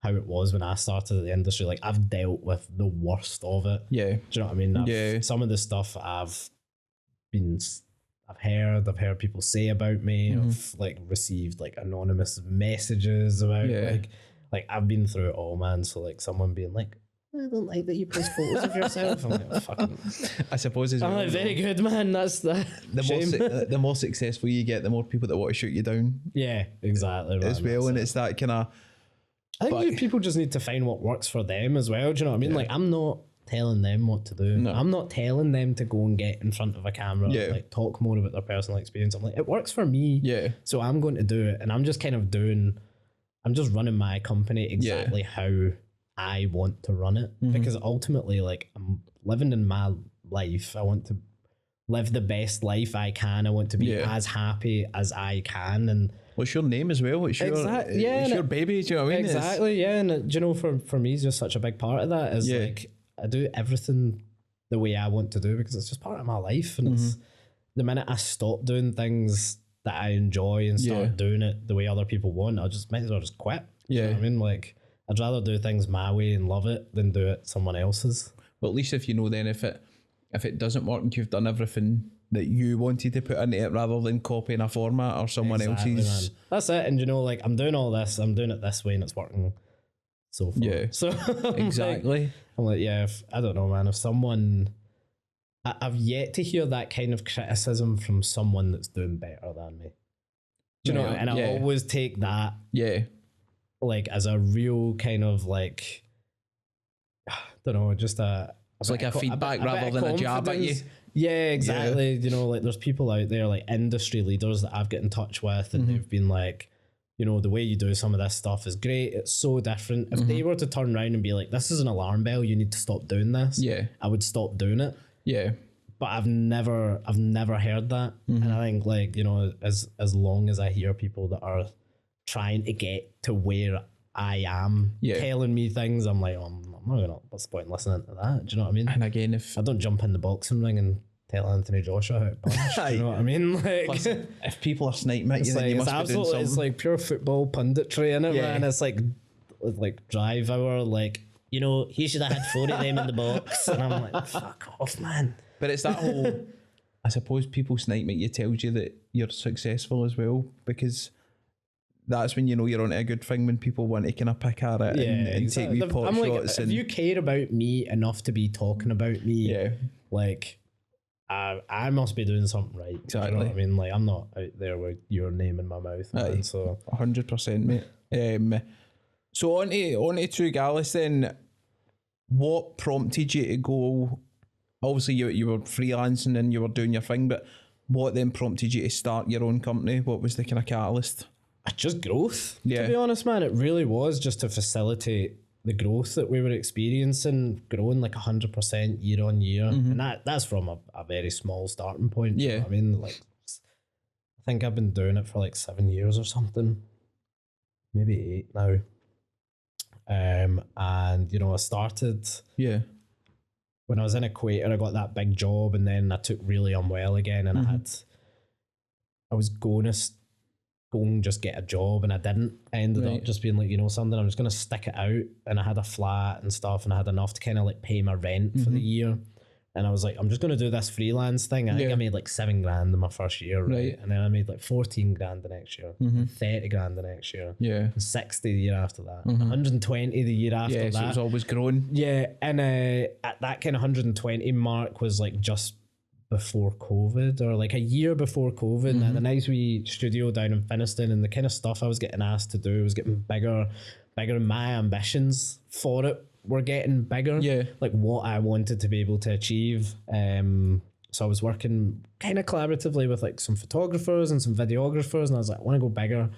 how it was when I started the industry. Like, I've dealt with the worst of it. Do you know what I mean? Some of the stuff I've heard people say about me. I've like received like anonymous messages about like I've been through it all, man. So like someone being like, I don't like that you post photos of yourself. I'm like, oh, fucking. I suppose as well. I'm like, very good, man. That's the the more successful you get, the more people that want to shoot you down. Yeah, exactly. Right, as well, and it's that kind of. I think people just need to find what works for them as well. Do you know what I mean? Like, I'm not telling them what to do. No. I'm not telling them to go and get in front of a camera, like talk more about their personal experience. I'm like, it works for me, so I'm going to do it. And I'm just kind of I'm just running my company exactly how I want to run it, because ultimately, like, I'm living in my life. I want to live the best life I can. I want to be as happy as I can. And what's your name as well? It's your, it's your baby. Do you know what I mean? Exactly, yeah. And do you know, for me, it's just such a big part of that is like, I do everything the way I want to do because it's just part of my life. And it's the minute I stop doing things that I enjoy and start doing it the way other people want, I just might as well just quit. You know what I mean? Like, I'd rather do things my way and love it than do it someone else's. Well, at least if you know then if it doesn't work and you've done everything that you wanted to put into it rather than copying a format or someone else's. Man. That's it. And you know, like, I'm doing all this, I'm doing it this way and it's working so far. Yeah. So exactly. I'm like, I don't know, man. If someone, I've yet to hear that kind of criticism from someone that's doing better than me. Do you know? And I always take that, like, as a real kind of like, I don't know, just it's like a feedback rather than a jab at you. Yeah, exactly. You know, like, there's people out there, like industry leaders that I've got in touch with, and they've been like, you know, the way you do some of this stuff is great. It's so different. If they were to turn around and be like, this is an alarm bell, you need to stop doing this. I would stop doing it. But I've never heard that. And I think, like, you know, as long as I hear people that are trying to get to where I am telling me things, I'm like, I'm not gonna, what's the point in listening to that? Do you know what I mean? And again, if I don't jump in the boxing ring and tell Anthony Joshua how to punch, do you know what I mean? Like, plus, if people are sniping at you, then like, you must be doing something. It's like pure football punditry in it, man. It's like drive hour, like, you know, he should have had 4 of them in the box. And I'm like, fuck off, man. But it's that whole, I suppose people sniping at you tells you that you're successful as well, because that's when you know you're on a good thing, when people want to kind of pick at it and take wee pot shots. If you care about me enough to be talking about me, like, I must be doing something right. Exactly. You know what I mean? Like, I'm not out there with your name in my mouth, man. So 100%, mate. So on to Too Gallus then. What prompted you to go? Obviously, you were freelancing and you were doing your thing, but what then prompted you to start your own company? What was the kind of catalyst? Just growth, to be honest, man. It really was just to facilitate the growth that we were experiencing, growing like 100% year on year. And that's from a very small starting point. You know what I mean? Like, I think I've been doing it for like 7 years or something, maybe 8 now. And, you know, I started when I was in Equator. I got that big job, and then I took really unwell again, and I was going to go and just get a job, and I didn't. I ended up just being like, you know something, I'm just going to stick it out. And I had a flat and stuff, and I had enough to kind of like pay my rent for the year. And I was like, I'm just going to do this freelance thing. I think I made like 7 grand in my first year, right? And then I made like 14 grand the next year, 30 grand the next year, and 60 the year after that, 120 the year after that. So it was always growing. And at that kind of 120 mark was like just before COVID, or like a year before COVID. Now, the nice wee studio down in Finiston, and the kind of stuff I was getting asked to do was getting bigger, and my ambitions for it were getting bigger. Like what I wanted to be able to achieve. So I was working kind of collaboratively with like some photographers and some videographers, and I was like, I want to go bigger.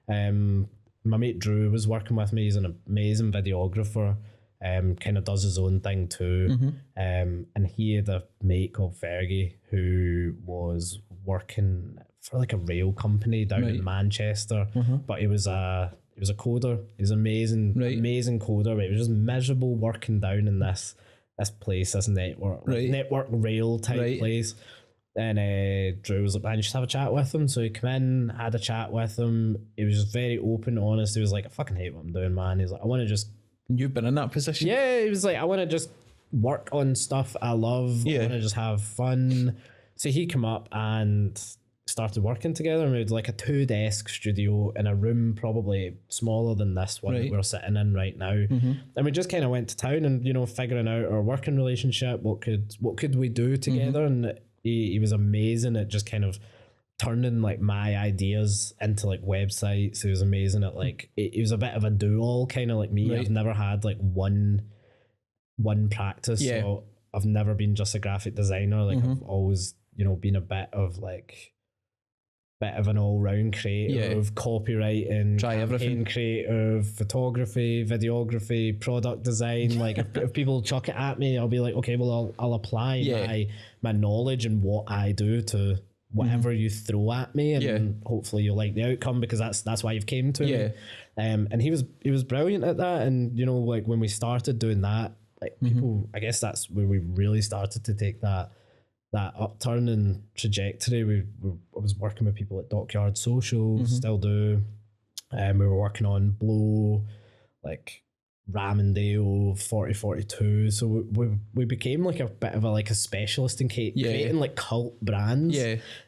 My mate Drew was working with me. He's an amazing videographer. Kind of does his own thing too. And he had a mate called Fergie who was working for like a rail company down in Manchester, but he was a coder. He was amazing coder, but he was just miserable working down in this place, this network rail type place. And Drew was like, man, you should have a chat with him. So he came in, had a chat with him. He was just very open, honest. He was like, I fucking hate what I'm doing, man. He's like, I want to just... You've been in that position? Yeah, he was like, I want to just work on stuff I love. I want to just have fun. So he came up and started working together, and we had like a 2-desk studio in a room probably smaller than this one that we're sitting in right now. And we just kind of went to town and, you know, figuring out our working relationship, what could we do together. And he was amazing at just kind of turning like my ideas into like websites. He was amazing at like, he was a bit of a do-all kind of like me. I've never had like one one practice. Yeah. So I've never been just a graphic designer. Like I've always, you know, been a bit of an all-round creative, copywriting, Try everything. creative, photography, videography, product design. Like if people chuck it at me, I'll be like, okay, well, I'll apply my knowledge and what I do to whatever you throw at me, and hopefully you'll like the outcome, because that's why you've came to me. And he was brilliant at that. And you know, like when we started doing that, like people, I guess that's where we really started to take that upturn and trajectory. I was working with people at Dockyard Social, still do. We were working on Blow, like Ramondale, 4042. So we became like a bit of a specialist in creating like cult brands,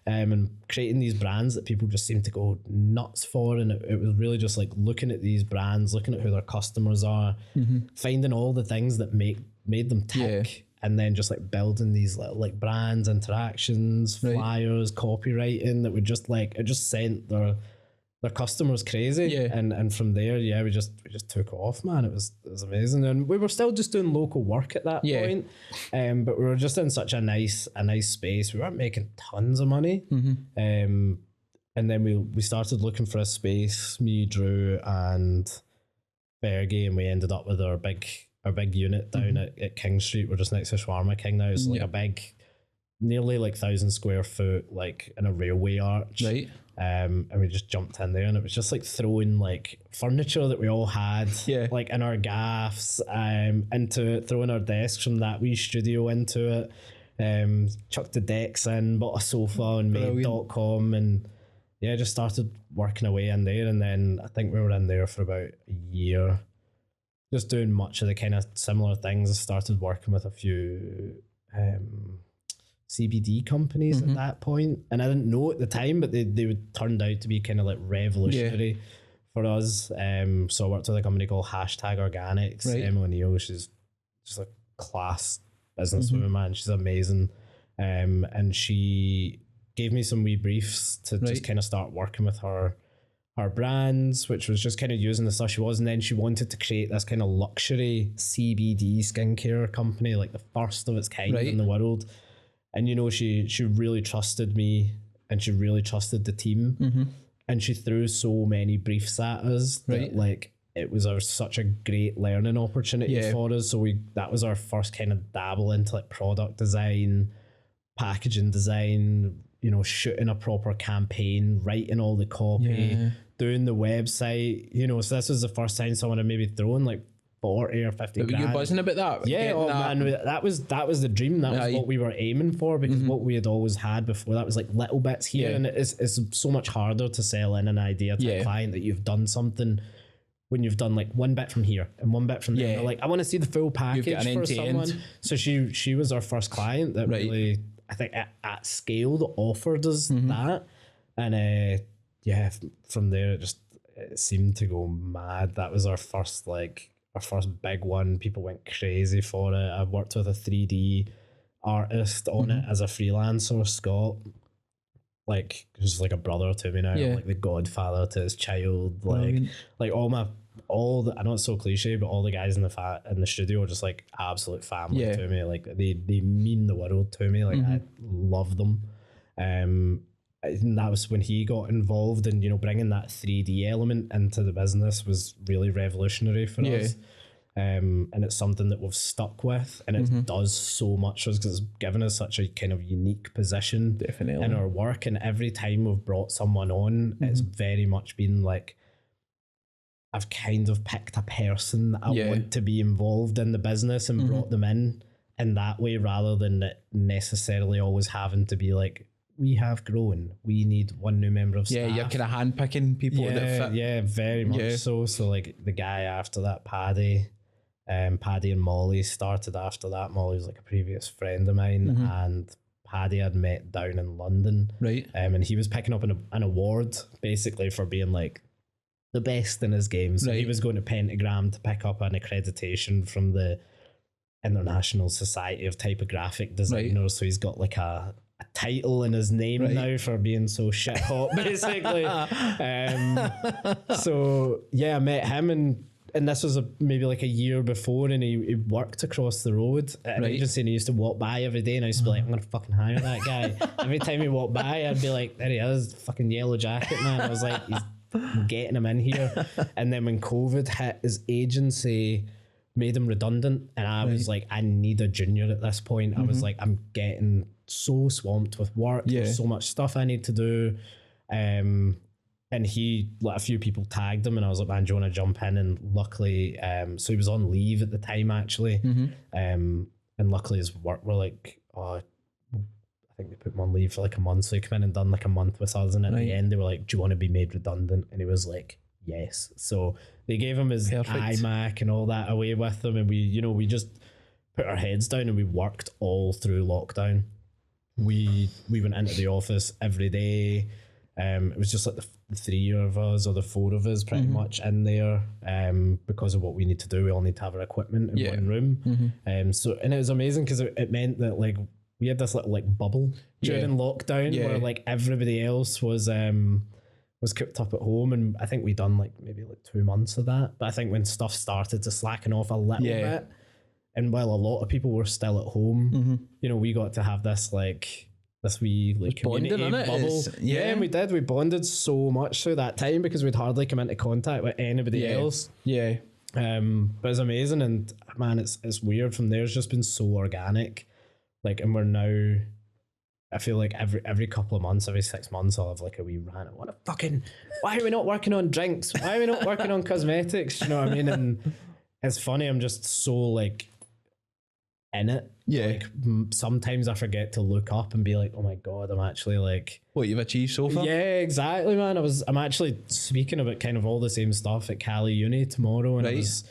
and creating these brands that people just seem to go nuts for. And it was really just like looking at these brands, looking at who their customers are, finding all the things that made them tick. And then just like building these little like brands, interactions, flyers, copywriting that would just like, it just sent their customers crazy. And from there, we just took off, man. It was amazing. And we were still just doing local work at that point. But we were just in such a nice space. We weren't making tons of money. And then we started looking for a space, me, Drew and Fergie, and we ended up with our big unit down at King Street. We're just next to Shawarma King now. It's like a big, nearly like 1,000 square foot, like in a railway arch. And we just jumped in there, and it was just like throwing like furniture that we all had, like in our gaffs, into it, throwing our desks from that wee studio into it, chucked the decks in, bought a sofa and made .com, and just started working away in there. And then I think we were in there for about a year, just doing much of the kind of similar things. I started working with a few CBD companies at that point, and I didn't know at the time, but they would turned out to be kind of like revolutionary for us. So I worked with a company called #Organics. Emma O'Neill, she's just a class businesswoman, man. She's amazing. And she gave me some wee briefs to just kind of start working with her brands, which was just kind of using the stuff she was. And then she wanted to create this kind of luxury CBD skincare company, like the first of its kind in the world. And, you know, she really trusted me, and she really trusted the team. And she threw so many briefs at us that like it was such a great learning opportunity for us. So that was our first kind of dabble into like product design, packaging design, you know, shooting a proper campaign, writing all the copy, doing the website, you know. So this was the first time someone had maybe thrown like 40 or 50 grand. Were you buzzing about that? Man, that was the dream. That was what we were aiming for, because what we had always had before that was like little bits here, and it's so much harder to sell in an idea to a client that you've done something when you've done like one bit from here and one bit from there. They're like, I want to see the full package for someone. So she was our first client that really, I think at scale, offered us that. And from there it seemed to go mad. That was our first big one. People went crazy for it. I worked with a 3D artist on it as a freelancer, Scott, like who's like a brother to me now, like the godfather to his child. Like all the, I know it's so cliche, but all the guys in the studio are just like absolute family to me. Like they mean the world to me. Like I love them. And that was when he got involved, and you know, bringing that 3D element into the business was really revolutionary for us. And it's something that we've stuck with, and it does so much for us because it's given us such a kind of unique position in our work. And every time we've brought someone on, it's very much been like, I've kind of picked a person that I want to be involved in the business and brought them in that way, rather than it necessarily always having to be like, we have grown, we need one new member of staff. Yeah, you're kind of handpicking people that fit. Yeah, very much so. So like the guy after that, Paddy and Molly started after that. Molly was like a previous friend of mine, and Paddy had met down in London. And he was picking up an award basically for being like the best in his game. So he was going to Pentagram to pick up an accreditation from the International Society of Typographic Designers. So he's got like a title in his name now for being so shit hot, basically. So yeah, I met him, and and this was maybe like a year before, and he worked across the road at an agency, and he used to walk by every day, and I used to be like, I'm gonna fucking hire that guy. Every time he walked by, I'd be like, there he is, fucking yellow jacket, man. I was like, I'm getting him in here. And then when COVID hit, his agency made him redundant, and I was like, I need a junior at this point. I was like, I'm getting so swamped with work. There's so much stuff I need to do. And he let a few people tagged him, and I was like, man, do you want to jump in? And luckily, so he was on leave at the time actually. And luckily his work were like, I think they put him on leave for like a month. So he came in and done like a month with us, and at the end they were like, do you want to be made redundant? And he was like, yes. So they gave him his iMac and all that away with him, and we just put our heads down and we worked all through lockdown. We went into the office every day. It was just like the 3 of us or the 4 of us pretty much in there, because of what we need to do. We all need to have our equipment in one room. So, and it was amazing because it meant that like we had this little like bubble during lockdown where like everybody else was cooped up at home, and I think we done like maybe like 2 months of that. But I think when stuff started to slacken off a little bit, and while a lot of people were still at home, we got to have this wee like community bubble. And we did. We bonded so much through that time because we'd hardly come into contact with anybody else. But it's amazing, and man, it's weird. From there, it's just been so organic. Like, and we're now, I feel like every couple of months, every 6 months, I'll have like a wee rant. Why are we not working on drinks? Why are we not working on cosmetics? You know what I mean? And it's funny. I'm just so like in it. Like sometimes I forget to look up and be like, oh my God, I'm actually like, what you've achieved so far. Yeah, exactly, man. I'm actually speaking about kind of all the same stuff at Cali Uni tomorrow, and it was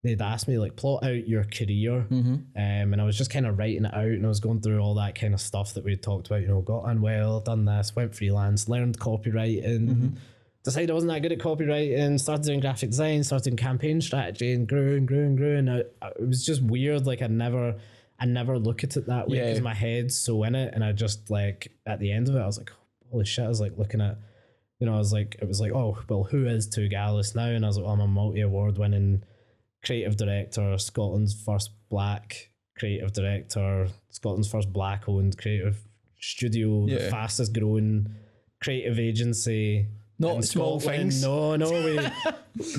they'd asked me like, plot out your career, and I was just kind of writing it out, and I was going through all that kind of stuff that we had talked about, got on well, done this, went freelance, learned copywriting, decided I wasn't that good at copywriting, started doing graphic design, started doing campaign strategy, and grew. And it was just weird. Like I never look at it that way because my head's so in it. And I just like, at the end of it, I was like, holy shit. I was like looking at, it was like, oh, well, who is Too Gallus now? And I was like, well, I'm a multi-award winning creative director, Scotland's first black creative director, Scotland's first black owned creative studio, the fastest growing creative agency. Not small things. No.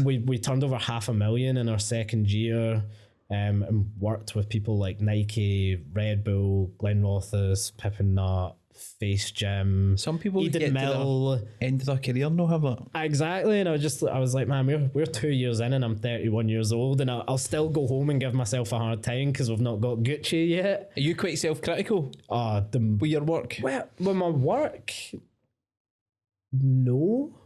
We turned over 500,000 in our second year, and worked with people like Nike, Red Bull, Glenrothes, Pippin Nut, Face Gym. Some people Eden get Mill. to the end of their career and not have that. Exactly, and I was like, man, we're 2 years in, and I'm 31 years old, and I'll still go home and give myself a hard time because we've not got Gucci yet. Are you quite self-critical? With your work? Well, with my work. No,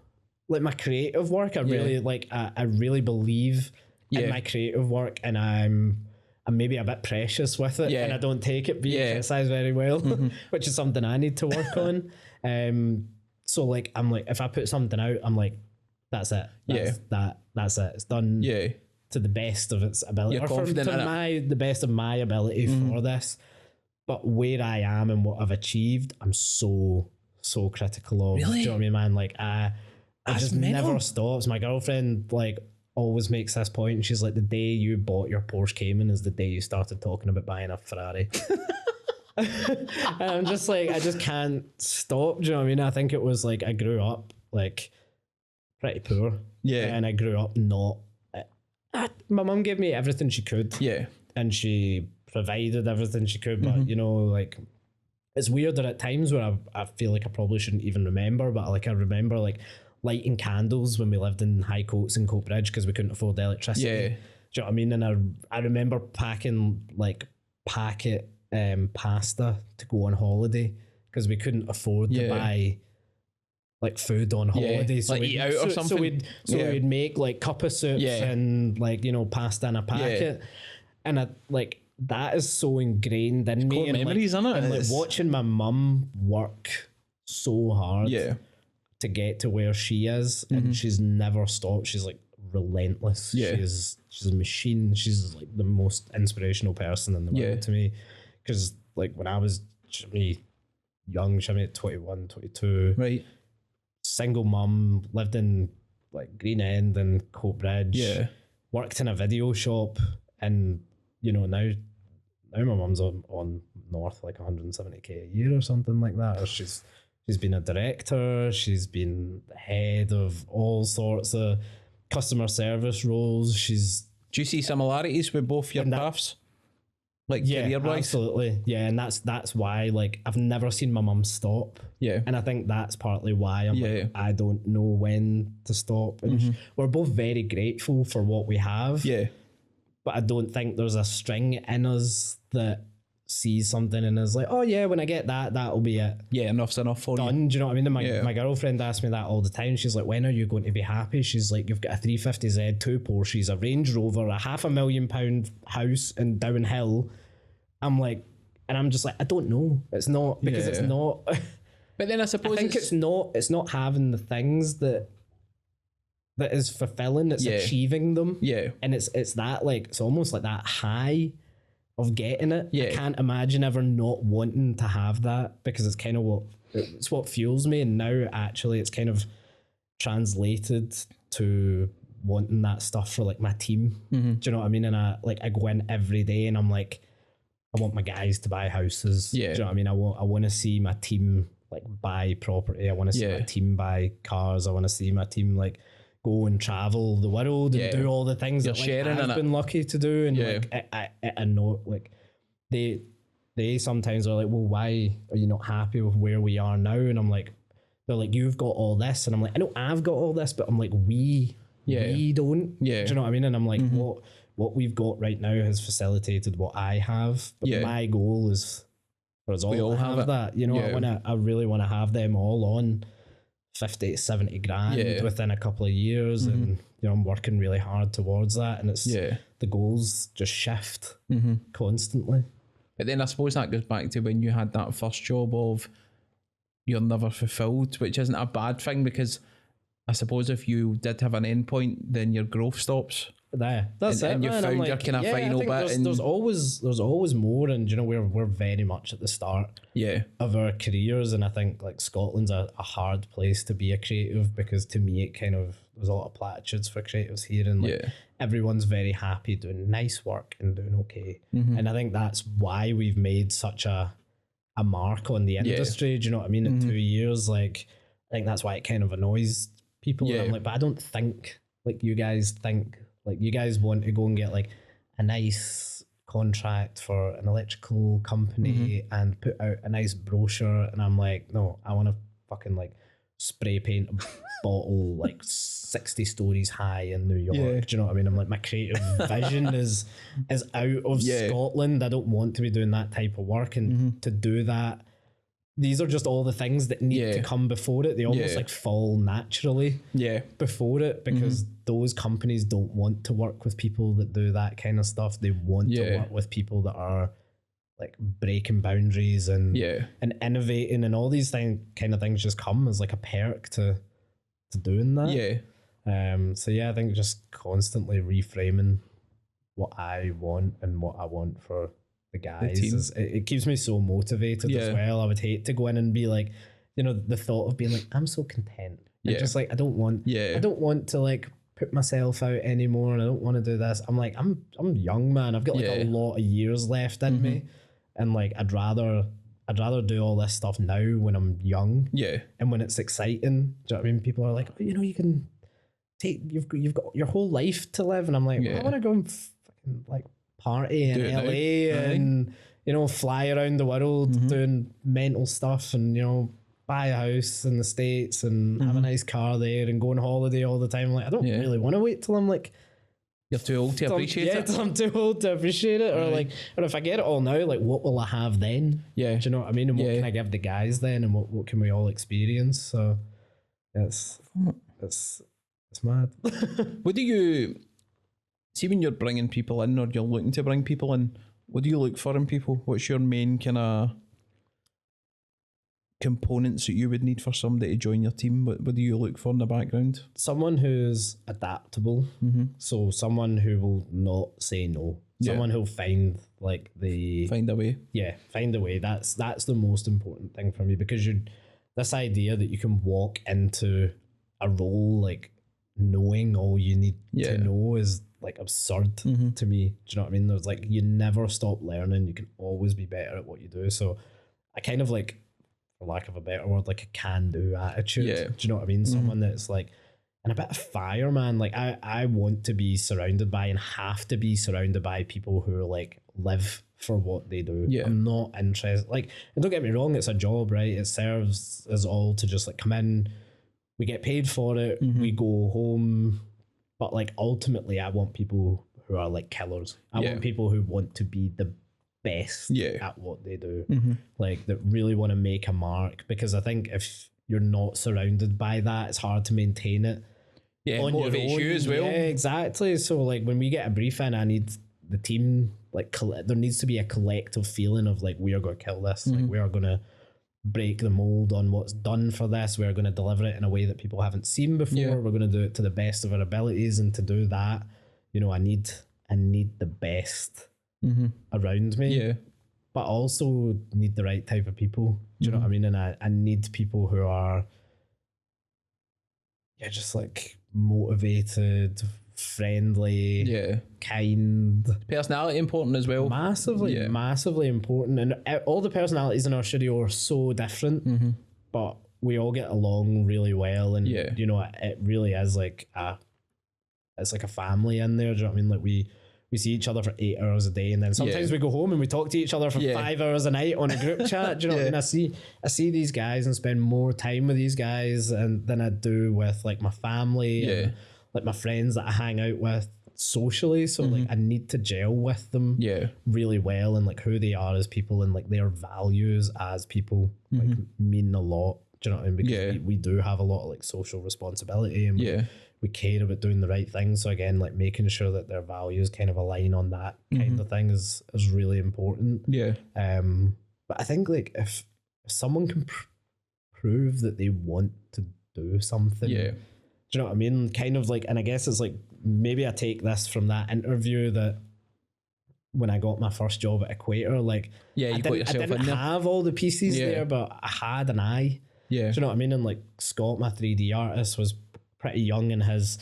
like my creative work, I really like. I really believe in my creative work, and I'm maybe a bit precious with it, and I don't take it being criticized very well, which is something I need to work on. So like, I'm like, if I put something out, I'm like, that's it. That's it. It's done. To the best of its ability. You're confident in it. The best of my ability for this. But where I am and what I've achieved, I'm so critical of. Really? Do you know what I mean, man? Like I just mental. never stops. My girlfriend like always makes this point, and she's like, the day you bought your Porsche Cayman is the day you started talking about buying a Ferrari. And I'm just like, I just can't stop. Do you know what I mean? I think it was like I grew up like pretty poor. And I grew up not. My mum gave me everything she could. And she provided everything she could, but like, it's weird that at times where I feel like I probably shouldn't even remember, but like I remember like lighting candles when we lived in High Coats and Coatbridge because we couldn't afford electricity. Do you know what I mean? And I remember packing like packet pasta to go on holiday because we couldn't afford to buy like food on holiday. So like eat out or something. We'd make like cup of soups and like, pasta in a packet. And I like, that is so ingrained in me. And memories, isn't it? And like watching my mum work so hard to get to where she is, and she's never stopped. She's like relentless. She's a machine. She's like the most inspirational person in the world to me. Because like when I was young, 21, 22, right, single mum, lived in like Green End and Coatbridge. Yeah. Worked in a video shop, and you know now my mum's on north like 170k a year or something like that. Or she's been a director. She's been the head of all sorts of customer service roles. Do you see similarities with both your paths? Like career-wise? Absolutely. Yeah, and that's why like I've never seen my mum stop. Yeah. And I think that's partly why I'm like, I don't know when to stop. And we're both very grateful for what we have. Yeah. But I don't think there's a string in us that sees something and is like, oh yeah, when I get that, that'll be it. Yeah, enough's enough for you. Done. Do you know what I mean? And my girlfriend asks me that all the time. She's like, when are you going to be happy? She's like, you've got a 350Z, 2 Porsches, a Range Rover, a £500,000 house in Downhill. I'm like, and I'm just like, I don't know. It's not, because it's not. But then I suppose I think it's not having the things that is fulfilling. It's achieving them. Yeah. And it's that like, it's almost like that high of getting it. Yeah. I can't imagine ever not wanting to have that, because it's kind of what fuels me. And now actually it's kind of translated to wanting that stuff for like my team. Do you know what I mean? And I go in every day and I'm like, I want my guys to buy houses. Yeah. Do you know what I mean? I want to see my team like buy property. I want to see my team buy cars. I want to see my team like go and travel the world and do all the things that like, I've been lucky to do. And like I know like they sometimes are like, well, why are you not happy with where we are now? And I'm like, they're like, you've got all this, and I'm like, I know I've got all this, but I'm like, we don't. Yeah. Do you know what I mean? And I'm like, what we've got right now has facilitated what I have. But my goal is for us all to have that. You know, I really want to have them all on 50 to 70 grand within a couple of years. And, you know, I'm working really hard towards that. And it's the goals just shift constantly. But then I suppose that goes back to when you had that first job of you're never fulfilled, which isn't a bad thing, because I suppose if you did have an end point, then your growth stops. That's it. And you found your kind of final bit. There's always more, and you know we're very much at the start of our careers, and I think like Scotland's a hard place to be a creative, because to me it kind of, there's a lot of platitudes for creatives here, and like everyone's very happy doing nice work and doing okay, and I think that's why we've made such a mark on the industry. Do you know what I mean? In 2 years, like I think that's why it kind of annoys people. And I'm like, but I don't think like you guys think. Like you guys want to go and get like a nice contract for an electrical company and put out a nice brochure, and I'm like, no, I want to fucking like spray paint a bottle like 60 stories high in New York. Do you know what I mean? I'm like, my creative vision is out of Scotland. I don't want to be doing that type of work, and to do that, these are just all the things that need to come before it. They almost like fall naturally before it, because those companies don't want to work with people that do that kind of stuff. They want to work with people that are like breaking boundaries and innovating, and all these kind of things just come as like a perk to doing that. So I think just constantly reframing what I want and what I want for the guys it keeps me so motivated as well. I would hate to go in and be like, you know, the thought of being like, I'm so content. Just like I don't want to like put myself out anymore, and I don't want to do this. I'm like, I'm young, man. I've got like a lot of years left in me, and like I'd rather do all this stuff now when I'm young, and when it's exciting. Do you know what I mean? People are like, oh, you know, you can take you've got your whole life to live, and I'm like, well, I want to go and fucking like party in LA and you know, fly around the world doing mental stuff, and you know, buy a house in the States and have a nice car there and go on holiday all the time. Like I don't really want to wait till I'm like, you're too old to appreciate it. Till I'm too old to appreciate it, or like, or if I get it all now, like what will I have then? Do you know what I mean? And what can I give the guys then, and what can we all experience? So it's mad. What do you see when you're bringing people in, or you're looking to bring people in? What do you look for in people? What's your main kind of components that you would need for somebody to join your team? What do you look for in the background? Someone who's adaptable. So someone who will not say no. Someone who'll find like find a way. Find a way. That's the most important thing for me, because this idea that you can walk into a role like knowing all you need Yeah. to know is like absurd to me. Do you know what I mean? There's like, you never stop learning. You can always be better at what you do. So I kind of like, for lack of a better word, like a can-do attitude. Yeah. Do you know what I mean? Someone that's like, and a bit of fire, man. Like I want to be surrounded by and have to be surrounded by people who like live for what they do. Yeah. I'm not interested. Like, and don't get me wrong, it's a job, right? It serves us all to just like come in, we get paid for it, we go home. But like ultimately, I want people who are like killers. I want people who want to be the best at what they do. Like that really want to make a mark. Because I think if you're not surrounded by that, it's hard to maintain it. Yeah, on your motivates own. you as well. Yeah, exactly. So like when we get a brief in, I need the team, like there needs to be a collective feeling of like, we are going to kill this. Like we are going to break the mold on what's done for this. We're going to deliver it in a way that people haven't seen before. Yeah. We're going to do it to the best of our abilities. And to do that, you know, I need the best around me. Yeah. But also need the right type of people. Do you know what I mean? And I need people who are just like motivated, friendly, kind. Personality important as well. Massively important. And all the personalities in our studio are so different, but we all get along really well. And you know, it really is like it's like a family in there. Do you know what I mean? Like we see each other for 8 hours a day, and then sometimes we go home and we talk to each other for 5 hours a night on a group chat. Do you know what I mean? I see these guys and spend more time with these guys than I do with like my family and like my friends that I hang out with socially. So like I need to gel with them really well, and like who they are as people and like their values as people like mean a lot. Do you know what I mean? Because we do have a lot of like social responsibility, and we care about doing the right thing. So again, like making sure that their values kind of align on that kind of thing is really important. But I think like if someone can prove that they want to do something, do you know what I mean? Kind of like, and I guess it's like, maybe I take this from that interview that when I got my first job at Equator, like I didn't have all the pieces there, but I had an eye. Do you know what I mean? And like Scott, my 3D artist, was pretty young in his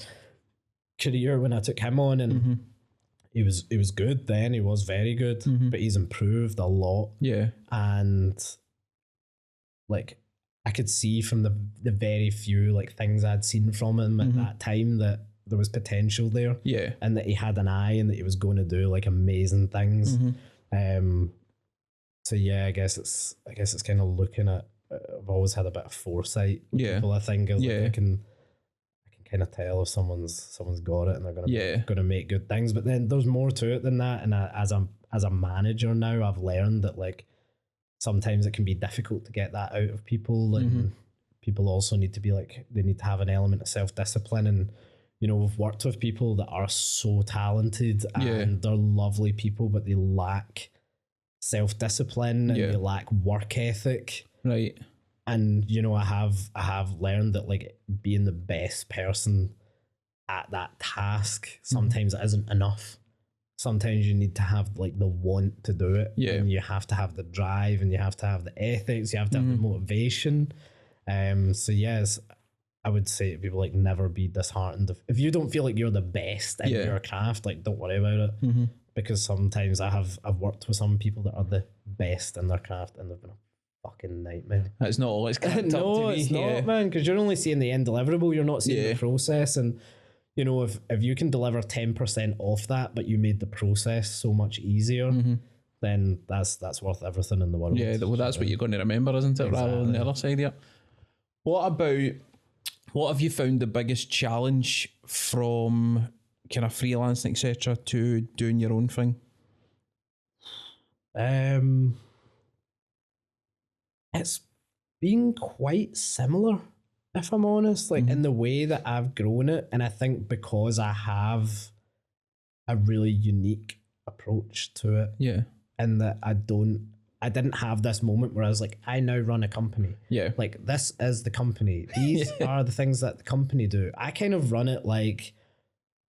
career when I took him on, and he was good then. He was very good, but he's improved a lot. And like I could see from the very few like things I'd seen from him at that time that there was potential there. And that he had an eye and that he was going to do like amazing things. So yeah, I guess it's kind of looking at, I've always had a bit of foresight with people. I think like I can kind of tell if someone's got it and they're gonna make good things. But then there's more to it than that. And as a manager now, I've learned that like sometimes it can be difficult to get that out of people, and people also need to be like, they need to have an element of self-discipline. And you know, we've worked with people that are so talented and they're lovely people, but they lack self-discipline and they lack work ethic. Right. And you know, I have learned that like being the best person at that task, sometimes it isn't enough. Sometimes you need to have like the want to do it, and you have to have the drive, and you have to have the ethics, you have to have the motivation. So yes, I would say to people, like, never be disheartened. If you don't feel like you're the best in your craft, like, don't worry about it. Because sometimes I've worked with some people that are the best in their craft and they've been a fucking nightmare. That's not all it's cracked up to No, be. it's not, man, because you're only seeing the end deliverable. You're not seeing the process. And, you know, if you can deliver 10% off that, but you made the process so much easier, then that's worth everything in the world. Yeah, well, that's what you're going to remember, isn't it? Exactly. Rather than the other side of it. What have you found the biggest challenge from kind of freelancing, etc., to doing your own thing? It's been quite similar, if I'm honest, like in the way that I've grown it. And I think because I have a really unique approach to it. Yeah. And that I didn't have this moment where I was like, I now run a company. Yeah. Like, this is the company. These are the things that the company do. I kind of run it like,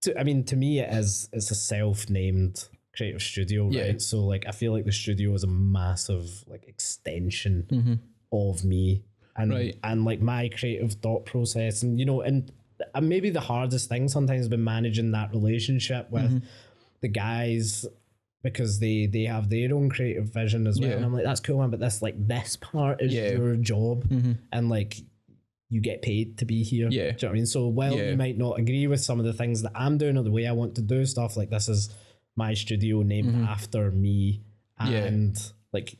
to me, it's a self-named creative studio, right? So like, I feel like the studio is a massive like extension of me and like my creative thought process. And, you know, and maybe the hardest thing sometimes has been managing that relationship with the guys, because they have their own creative vision as well. Yeah. And I'm like, that's cool, man, but this part is your job, and like you get paid to be here. Yeah. Do you know what I mean? So while you might not agree with some of the things that I'm doing or the way I want to do stuff, like this is my studio named after me, and like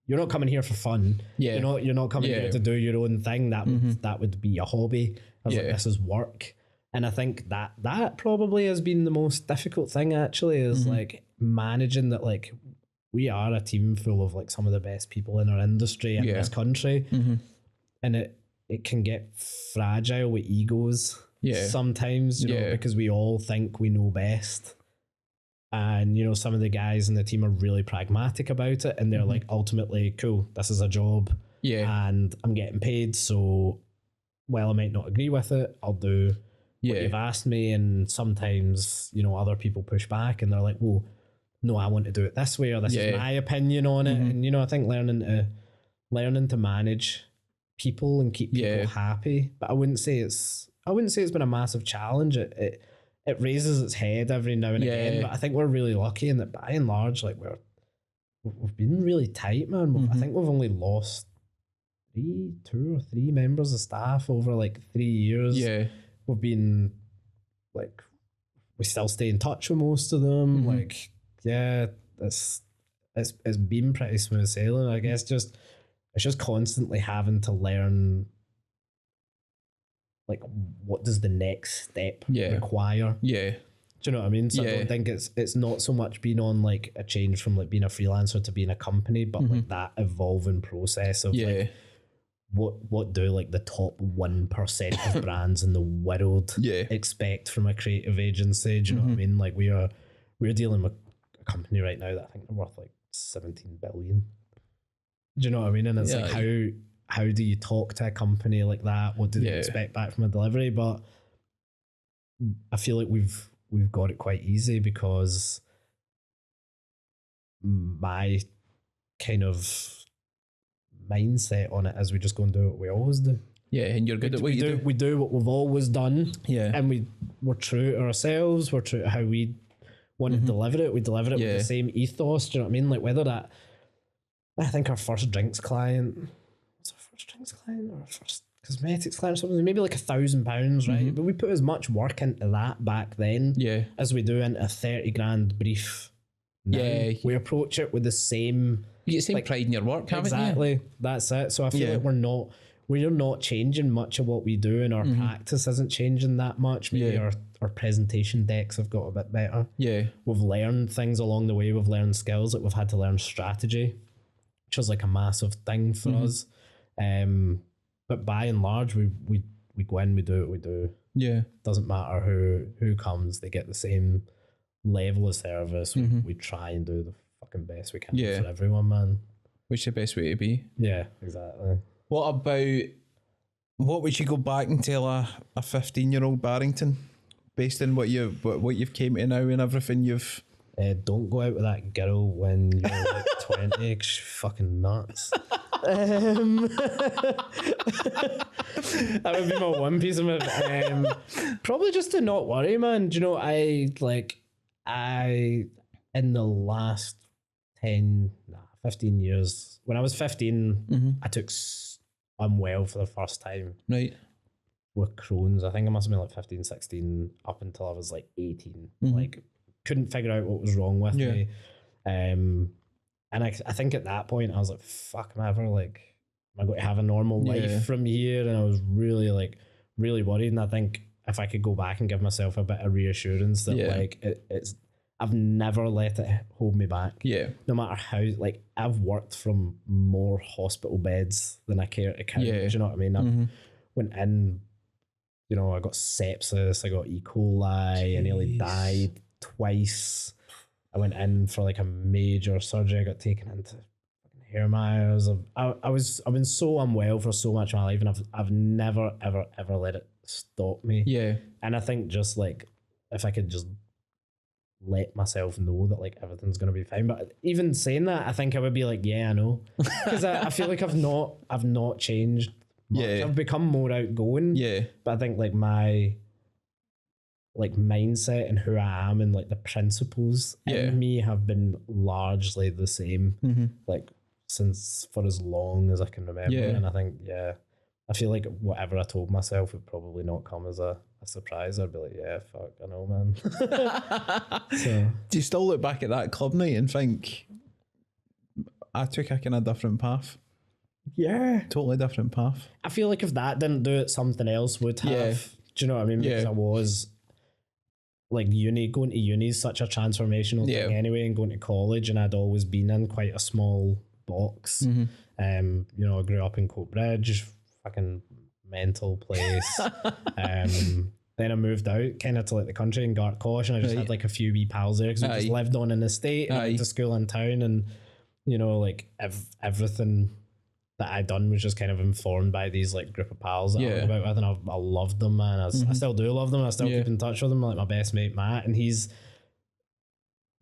you're not coming here for fun. Yeah. You're not coming here to do your own thing. That would be a hobby. I was like, this is work. And I think that probably has been the most difficult thing actually, is like managing that. Like we are a team full of like some of the best people in our industry in this country, and it can get fragile with egos sometimes, you know, because we all think we know best. And, you know, some of the guys in the team are really pragmatic about it, and they're like, ultimately, cool, this is a job and I'm getting paid. So while I might not agree with it, I'll do what you've asked me. And sometimes, you know, other people push back and they're like, well, no, I want to do it this way, or this is my opinion on it. And, you know, I think learning to manage people and keep people happy. But I wouldn't say it's been a massive challenge. It raises its head every now and again, but I think we're really lucky in that by and large, like we've been really tight, man. I think we've only lost 2 or 3 members of staff over like 3 years. Yeah. We've been like, we still stay in touch with most of them. Like, yeah, it's been pretty smooth sailing. I guess it's just constantly having to learn, like, what does the next step require? Yeah. Do you know what I mean? So I don't think it's not so much being on like a change from like being a freelancer to being a company, but like that evolving process of like what do like the top 1% of brands in the world expect from a creative agency? Do you know what I mean? Like we're dealing with a company right now that I think they're worth like 17 billion. Do you know what I mean? And it's like how do you talk to a company like that? What do they expect back from a delivery? But I feel like we've got it quite easy, because my kind of mindset on it is we just go and do what we always do. Yeah, and you're good at what you do. We do what we've always done. Yeah. And we're true to ourselves. We're true to how we want to deliver it. We deliver it with the same ethos. Do you know what I mean? Like whether that, I think our first drinks client, or our first cosmetics client or something, maybe like £1,000, right? But we put as much work into that back then as we do into a 30 grand brief now. Yeah. We approach it with the same... You get the same like, pride in your work, haven't you? Exactly. That's it. So I feel like we're not changing much of what we do, and our practice isn't changing that much. Maybe our presentation decks have got a bit better. Yeah. We've learned things along the way. We've learned skills. Like we've had to learn strategy, which was like a massive thing for us. But by and large, we go in, we do what we do. Yeah. Doesn't matter who comes, they get the same level of service. We try and do the fucking best we can for everyone, man. Which is the best way to be. Yeah, exactly. What would you go back and tell a 15-year-old Barrington, based on what you've came to now and everything you've... don't go out with that girl when you're like 20, 'cause she's fucking nuts. That would be my one piece of advice. Probably just to not worry, man. Do you know, I in the last 15 years, when I was 15, I took unwell for the first time. Right. With Crohn's. I think I must have been like 15, 16 up until I was like 18. Like, couldn't figure out what was wrong with me. And I think at that point I was like, fuck, am I going to have a normal life from here? And I was really worried. And I think if I could go back and give myself a bit of reassurance that like it's I've never let it hold me back. Yeah. No matter how, like, I've worked from more hospital beds than I care to count. Do you know what I mean? I went in, you know, I got sepsis, I got E. coli, I nearly died twice. I went in for like a major surgery. I got taken into hair Myers. I've been so unwell for so much of my life, and I've never ever let it stop me. Yeah. And I think just like if I could just let myself know that like everything's gonna be fine. But even saying that, I think I would be like, yeah, I know, because I feel like I've not changed much. Yeah. I've become more outgoing. Yeah. But I think like my like mindset and who I am and like the principles in me have been largely the same. Like since for as long as I can remember. And I think, I feel like whatever I told myself would probably not come as a surprise. I'd be like, yeah, fuck, I know, man. So, do you still look back at that club night and think, I took a kind of different path? Yeah. Totally different path. I feel like if that didn't do it, something else would have. Yeah. Do you know what I mean? Because I was like going to uni is such a transformational thing anyway, and going to college, and I'd always been in quite a small box. You know, I grew up in Coatbridge, fucking mental place. Then I moved out kind of to like the country in Gartcosh, and I just had like a few wee pals there because we just lived on an estate, and I went to school in town, and you know, like everything that I'd done was just kind of informed by these like group of pals that I went about with, and I loved them, man. I still do love them. I still keep in touch with them, like my best mate Matt, and he's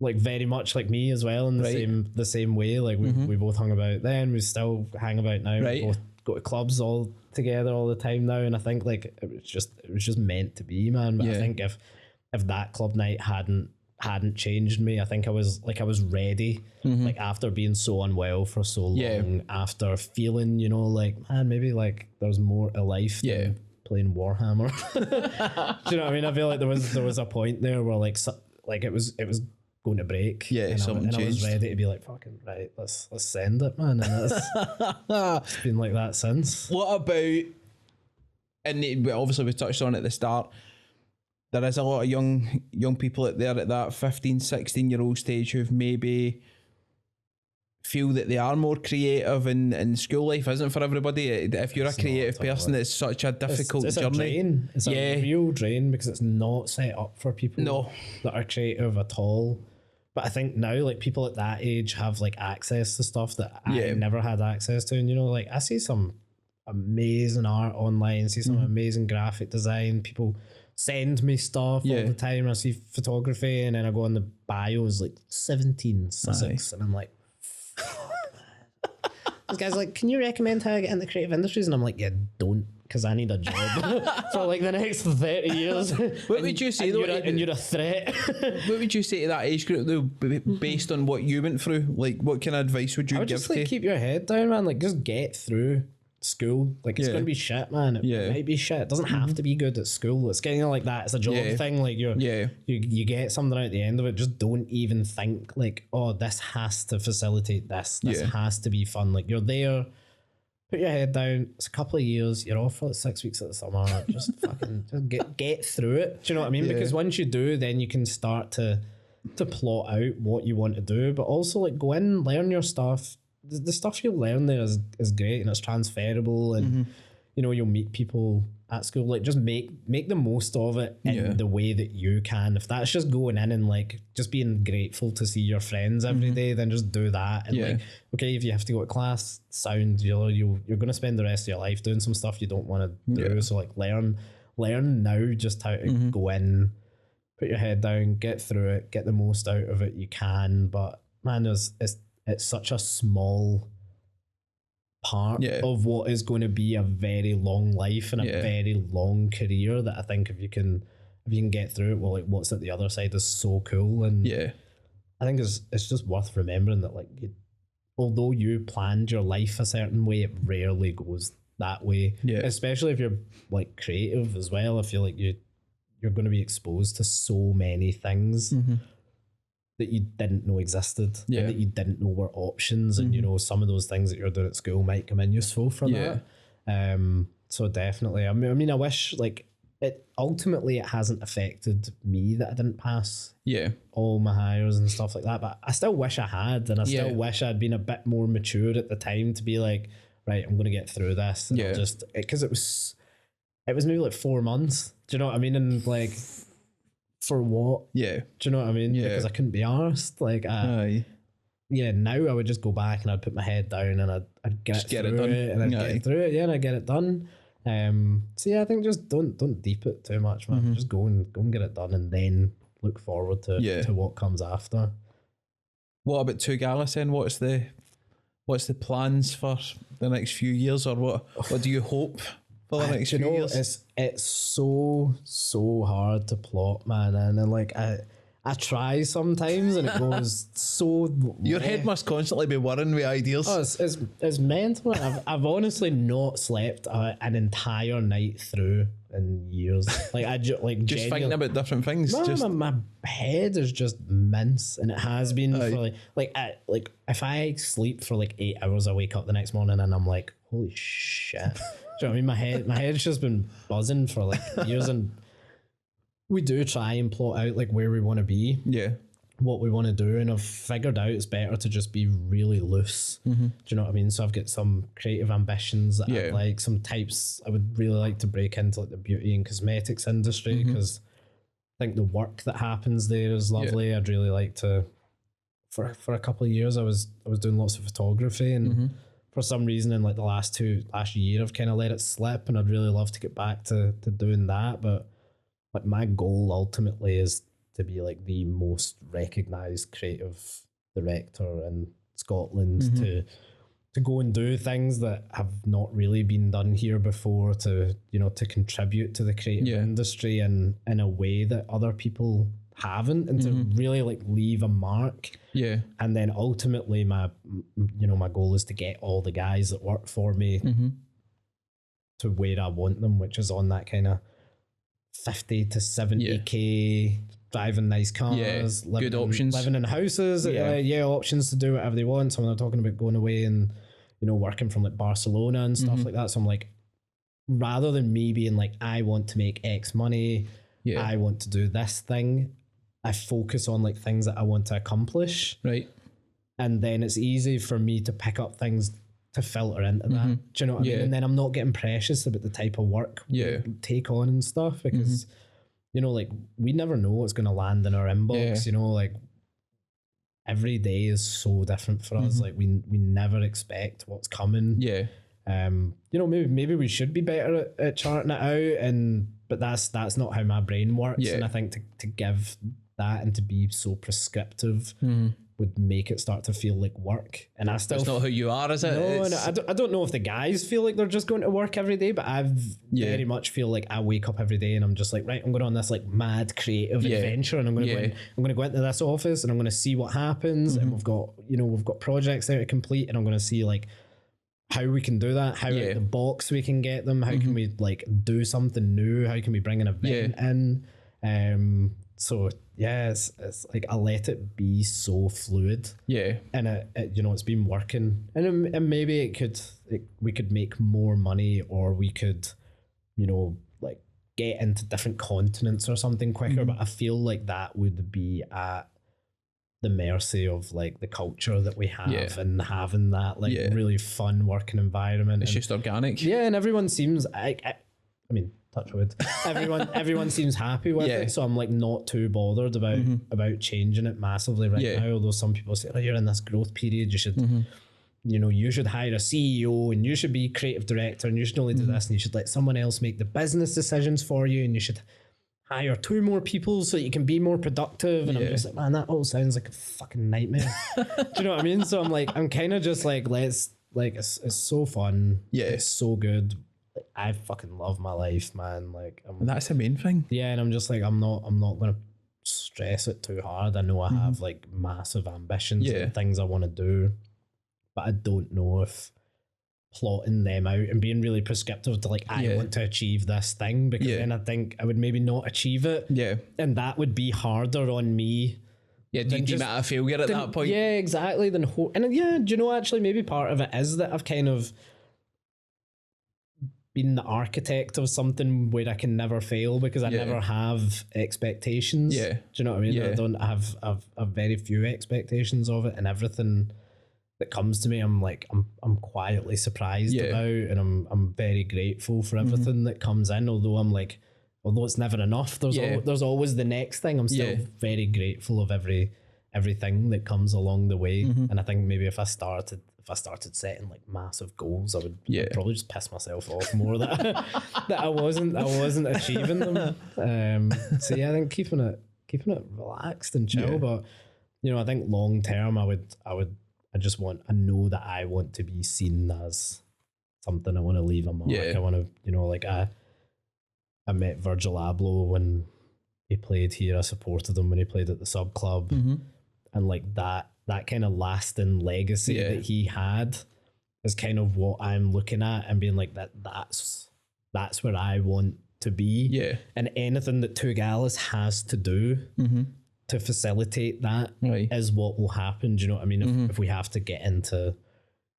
like very much like me as well in the same way. Like we both hung about then, we still hang about now. We both go to clubs all together all the time now, and I think like it was just meant to be, man. But I think if that club night hadn't changed me, I think I was ready, like after being so unwell for so long, after feeling, you know, like, man, maybe like there's more to life than playing Warhammer. Do you know what I mean? I feel like there was a point there where like it was going to break. Yeah, something I was changed. ready to be like, fucking right, let's send it, man. And it's been like that since. What about, and obviously we touched on it at the start, there is a lot of young people out there at that 15, 16-year-old stage who've maybe feel that they are more creative, and school life isn't for everybody. If you're a creative person, it's such a difficult it's journey. A drain. It's a real drain because it's not set up for people that are creative at all. But I think now, like, people at that age have like access to stuff that I never had access to. And you know, like, I see some amazing art online, see some amazing graphic design. People send me stuff all the time. I see photography, and then I go on the bios like 17 Sussex, and I'm like, this guy's like, can you recommend how I get into creative industries? And I'm like, yeah, don't, because I need a job for like the next 30 years. What would you say though? And you're a threat. What would you say to that age group though, based on what you went through? Like, what kind of advice would you give just to? Like, keep your head down, man. Like, just get through school. Like, it's going to be shit, man. It might be shit. It doesn't have to be good at school. It's kind of like that. It's a job thing. Like, you get something out at the end of it. Just don't even think like, oh, this has to facilitate this. This has to be fun. Like, you're there. Put your head down. It's a couple of years. You're off for like 6 weeks at the summer. Just fucking just get through it. Do you know what I mean? Because once you do, then you can start to plot out what you want to do. But also, like, go in, learn your stuff. The stuff you'll learn there is great, and it's transferable, and you know, you'll meet people at school. Like, just make the most of it in the way that you can. If that's just going in and like just being grateful to see your friends every day, then just do that. And like, okay, if you have to go to class, you're going to spend the rest of your life doing some stuff you don't want to do. So like, learn now just how to go in, put your head down, get through it, get the most out of it you can. But man, it's such a small part of what is going to be a very long life and a very long career, that I think if you can get through it, well, like, what's at the other side is so cool. And I think it's just worth remembering that, like, although you planned your life a certain way, it rarely goes that way. Especially if you're like creative as well. I feel like you're going to be exposed to so many things that you didn't know existed, and that you didn't know were options, and you know, some of those things that you're doing at school might come in useful for that. So definitely, I mean, I wish, like, it hasn't affected me that I didn't pass all my hires and stuff like that, but I still wish I had, and I still wish I'd been a bit more mature at the time to be like, right, I'm going to get through this, and I'll just, because it was maybe like 4 months, do you know what I mean? And like, for what? Do you know what I mean? Because I couldn't be arsed. Like, now I would just go back and I'd put my head down and I'd get it done. And I'd get through it, and I'd get it done. So yeah, I think just don't deep it too much, man. Just go and get it done, and then look forward to what comes after. What about Too Gallus then? What's the what's the plans for the next few years, or what do you hope for the next few years? It's so hard to plot, man, and then like I try sometimes and it goes so. Your head must constantly be whirring with ideas. Oh, it's mental. I've honestly not slept an entire night through in years. Like just thinking about different things. No, my head is just mince, and it has been for like if I sleep for like 8 hours, I wake up the next morning and I'm like, holy shit. Do you know what I mean? My head's just been buzzing for like years, and we do try and plot out like where we want to be, what we want to do, and I've figured out it's better to just be really loose. Do you know what I mean? So I've got some creative ambitions that I'd like, some types I would really like to break into, like the beauty and cosmetics industry, because I think the work that happens there is lovely. I'd really like to, for a couple of years I was doing lots of photography, and for some reason in like the last year I've kind of let it slip, and I'd really love to get back to doing that. But like my goal ultimately is to be like the most recognized creative director in Scotland, to go and do things that have not really been done here before, to contribute to the creative industry in a way that other people haven't, and to really like leave a mark. And then ultimately my goal is to get all the guys that work for me to where I want them, which is on that kind of 50 to 70k, driving nice cars, good options, living in houses, options to do whatever they want. So when they're talking about going away and working from like Barcelona and stuff like that, so I'm like, rather than me being like, I want to make X money, I want to do this thing, I focus on like things that I want to accomplish, right? And then it's easy for me to pick up things to filter into that. Do you know what I mean? And then I'm not getting precious about the type of work we take on and stuff, because like we never know what's going to land in our inbox. Like every day is so different for us. Like we never expect what's coming. Maybe we should be better at charting it out, but that's not how my brain works. And I think to give that and to be so prescriptive would make it start to feel like work. And I still, it's not who you are, is it? No, I don't know if the guys feel like they're just going to work every day, but I very much feel like I wake up every day and I'm just like, right, I'm going on this like mad creative adventure, and I'm going to go into this office and I'm going to see what happens, and we've got projects there to complete, and I'm going to see like how we can do that, how out of the box we can get them, how can we like do something new, how can we bring an event in. So it's like I let it be so fluid. And it's been working, and maybe we could make more money, or we could, like get into different continents or something quicker. But I feel like that would be at the mercy of like the culture that we have, and having that like really fun working environment. It's just organic. And everyone seems I mean, touch wood. Everyone seems happy with it, so I'm like not too bothered about changing it massively right now. Although some people say, "Oh, you're in this growth period. You should, you should hire a CEO, and you should be creative director, and you should only do this, and you should let someone else make the business decisions for you, and you should hire 2 more people so that you can be more productive." And I'm just like, man, that all sounds like a fucking nightmare. Do you know what I mean? So I'm kind of just like, it's so fun. It's so good. Like, I fucking love my life, man. Like, and that's the main thing. And I'm just like, I'm not gonna stress it too hard. I know I have like massive ambitions and things I want to do, but I don't know if plotting them out and being really prescriptive to like, I want to achieve this thing, because then I think I would maybe not achieve it. And that would be harder on me. Do you deem it a failure at that point? Yeah, exactly. Do you know, actually maybe part of it is that I've kind of been the architect of something where I can never fail, because I never have expectations. Do you know what I mean? I don't have very few expectations of it, and everything that comes to me, I'm like, I'm quietly surprised about, and I'm very grateful for everything that comes in. Although it's never enough, there's always the next thing. I'm still very grateful of everything that comes along the way. And I think maybe if I started setting like massive goals, I'd probably just piss myself off more that I wasn't achieving them. So I think keeping it relaxed and chill. But I think long term, I would I know that I want to be seen as something. I want to leave a mark. Yeah. I want to, like I met Virgil Abloh when he played here. I supported him when he played at the Sub Club, and like that kind of lasting legacy that he had is kind of what I'm looking at and being like that's where I want to be. Yeah. And anything that Too Gallus has to do to facilitate that is what will happen. Do you know what I mean? If we have to get into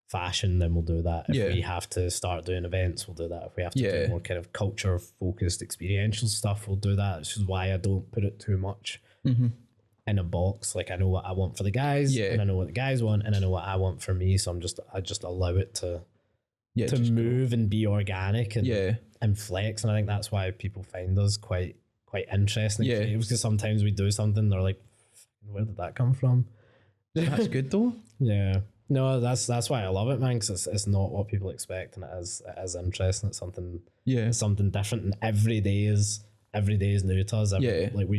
fashion, then we'll do that. If we have to start doing events, we'll do that. If we have to do more kind of culture focused experiential stuff, we'll do that. Which is why I don't put it too much in a box. Like I know what I want for the guys and I know what the guys want and I know what I want for me. So I just allow it to move and be organic and flex. And I think that's why people find us quite interesting. Yeah. Because sometimes we do something, they're like, where did that come from? That's good though. Yeah. No, that's why I love it, man, because it's not what people expect, and it is interesting. It's something different, and every day is new to us. Like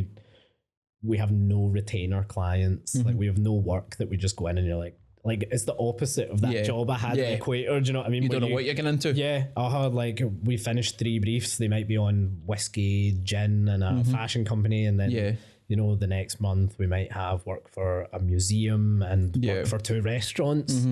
we have no retainer clients. Like we have no work that we just go in and you're like it's the opposite of that job I had in the Equator. Do you know what I mean? You don't know what you're getting into. Yeah. Like we finished 3 briefs. They might be on whiskey, gin, and a fashion company, and then the next month we might have work for a museum and work for 2 restaurants.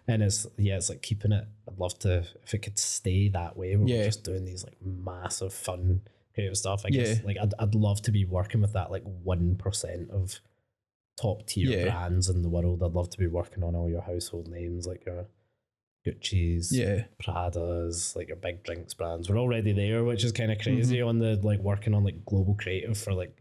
And it's like keeping it. I'd love to, if it could stay that way, we're just doing these like massive fun creative stuff. I guess like I'd love to be working with that like 1% of top tier brands in the world. I'd love to be working on all your household names like your Gucci's, Prada's, like your big drinks brands. We're already there, which is kind of crazy on the like working on like global creative for like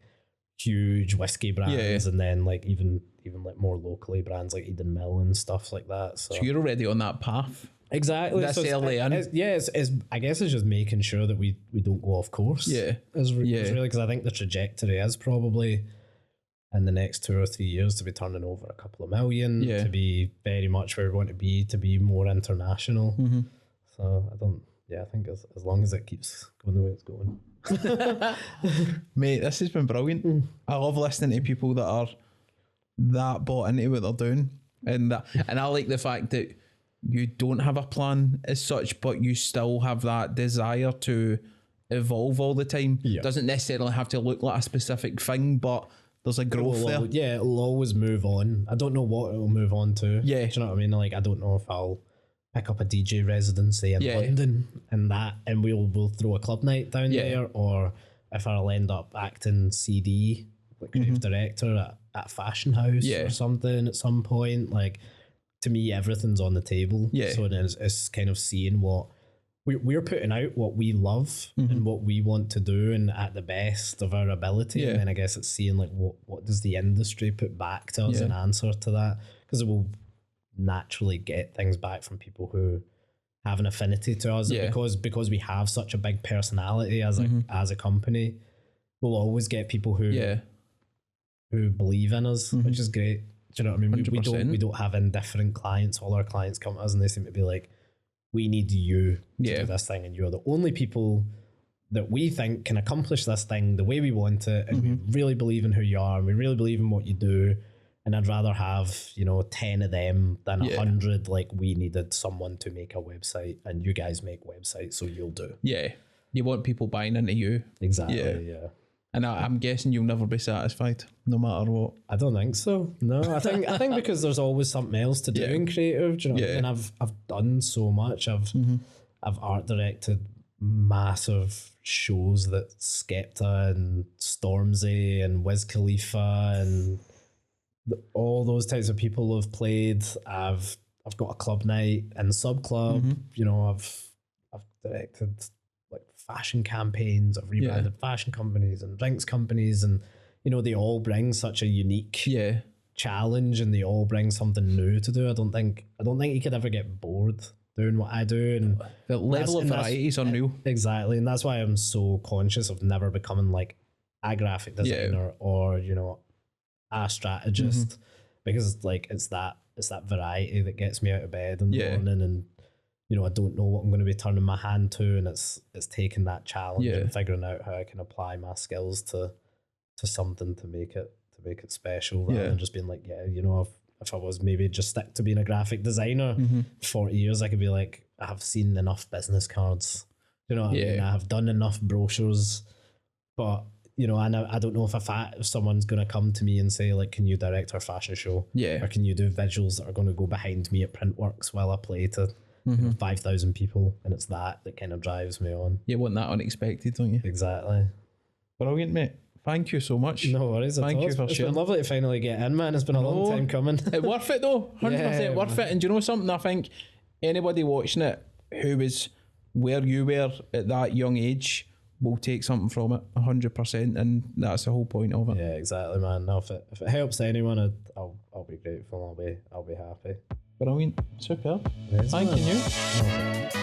huge whiskey brands and then like even like more locally brands like Eden Mill and stuff like that. So you're already on that path. Exactly. That's early in. It's I guess it's just making sure that we don't go off course. Is really, because I think the trajectory is probably in the next 2 or 3 years to be turning over a couple of million, to be very much where we want to be more international. So I think as long as it keeps going the way it's going. Mate, this has been brilliant. I love listening to people that are that bought into what they're doing, and I like the fact that you don't have a plan as such, but you still have that desire to evolve all the time. Doesn't necessarily have to look like a specific thing, but there's a growth there. Yeah, it'll always move on. I don't know what it'll move on to. Yeah. Do you know what I mean? Like, I don't know if I'll pick up a DJ residency in London and we'll throw a club night down there, or if I'll end up acting CD, like creative director at a fashion house or something at some point. Like, to me, everything's on the table. Yeah. So then it's kind of seeing what we're putting out, what we love and what we want to do, and at the best of our ability. And then I guess it's seeing like what does the industry put back to us in answer to that, because it will naturally get things back from people who have an affinity to us. Because we have such a big personality as a company, we'll always get people who believe in us, which is great. Do you know what I mean? We don't have indifferent clients. All our clients come to us and they seem to be like, we need you to do this thing, and you're the only people that we think can accomplish this thing the way we want it, and we really believe in who you are, and we really believe in what you do, and I'd rather have 10 of them than 100. Like, we needed someone to make a website, and you guys make websites, so you'll do. You want people buying into you. Exactly. And I'm guessing you'll never be satisfied, no matter what. I don't think so. No, I think because there's always something else to do in creative. Do you know what I mean? I've done so much. I've art directed massive shows that Skepta and Stormzy and Wiz Khalifa and all those types of people have played. I've got a club night and Sub Club. I've directed like fashion campaigns. I've rebranded fashion companies and drinks companies, and they all bring such a unique challenge, and they all bring something new to do. I don't think you could ever get bored doing what I do, and the level of variety is unreal. Exactly, and that's why I'm so conscious of never becoming like a graphic designer or a strategist, because like it's that variety that gets me out of bed in the morning, and I don't know what I'm going to be turning my hand to, and it's taking that challenge and figuring out how I can apply my skills to something to make it special, rather than just being like, if I was maybe just stick to being a graphic designer 40 years, I could be like, I have seen enough business cards. You know what I mean? I have done enough brochures, but you know, I don't know if someone's going to come to me and say like, can you direct our fashion show? Yeah. Or can you do visuals that are going to go behind me at Printworks while I play to 5,000 people? And it's that kind of drives me on. You want that unexpected, don't you? Exactly. Brilliant, mate. Thank you so much. No worries at all. Thank you for It's sharing. been lovely to finally get in, man. It's been a long time coming. It worth it though, 100% worth it. And do you know something? I think anybody watching it who was where you were at that young age will take something from it, 100%, and that's the whole point of it. Yeah, exactly, man. No, if it helps anyone, I'll be grateful. I'll be happy. Brilliant, super. Yes, Thanking man. you. Okay.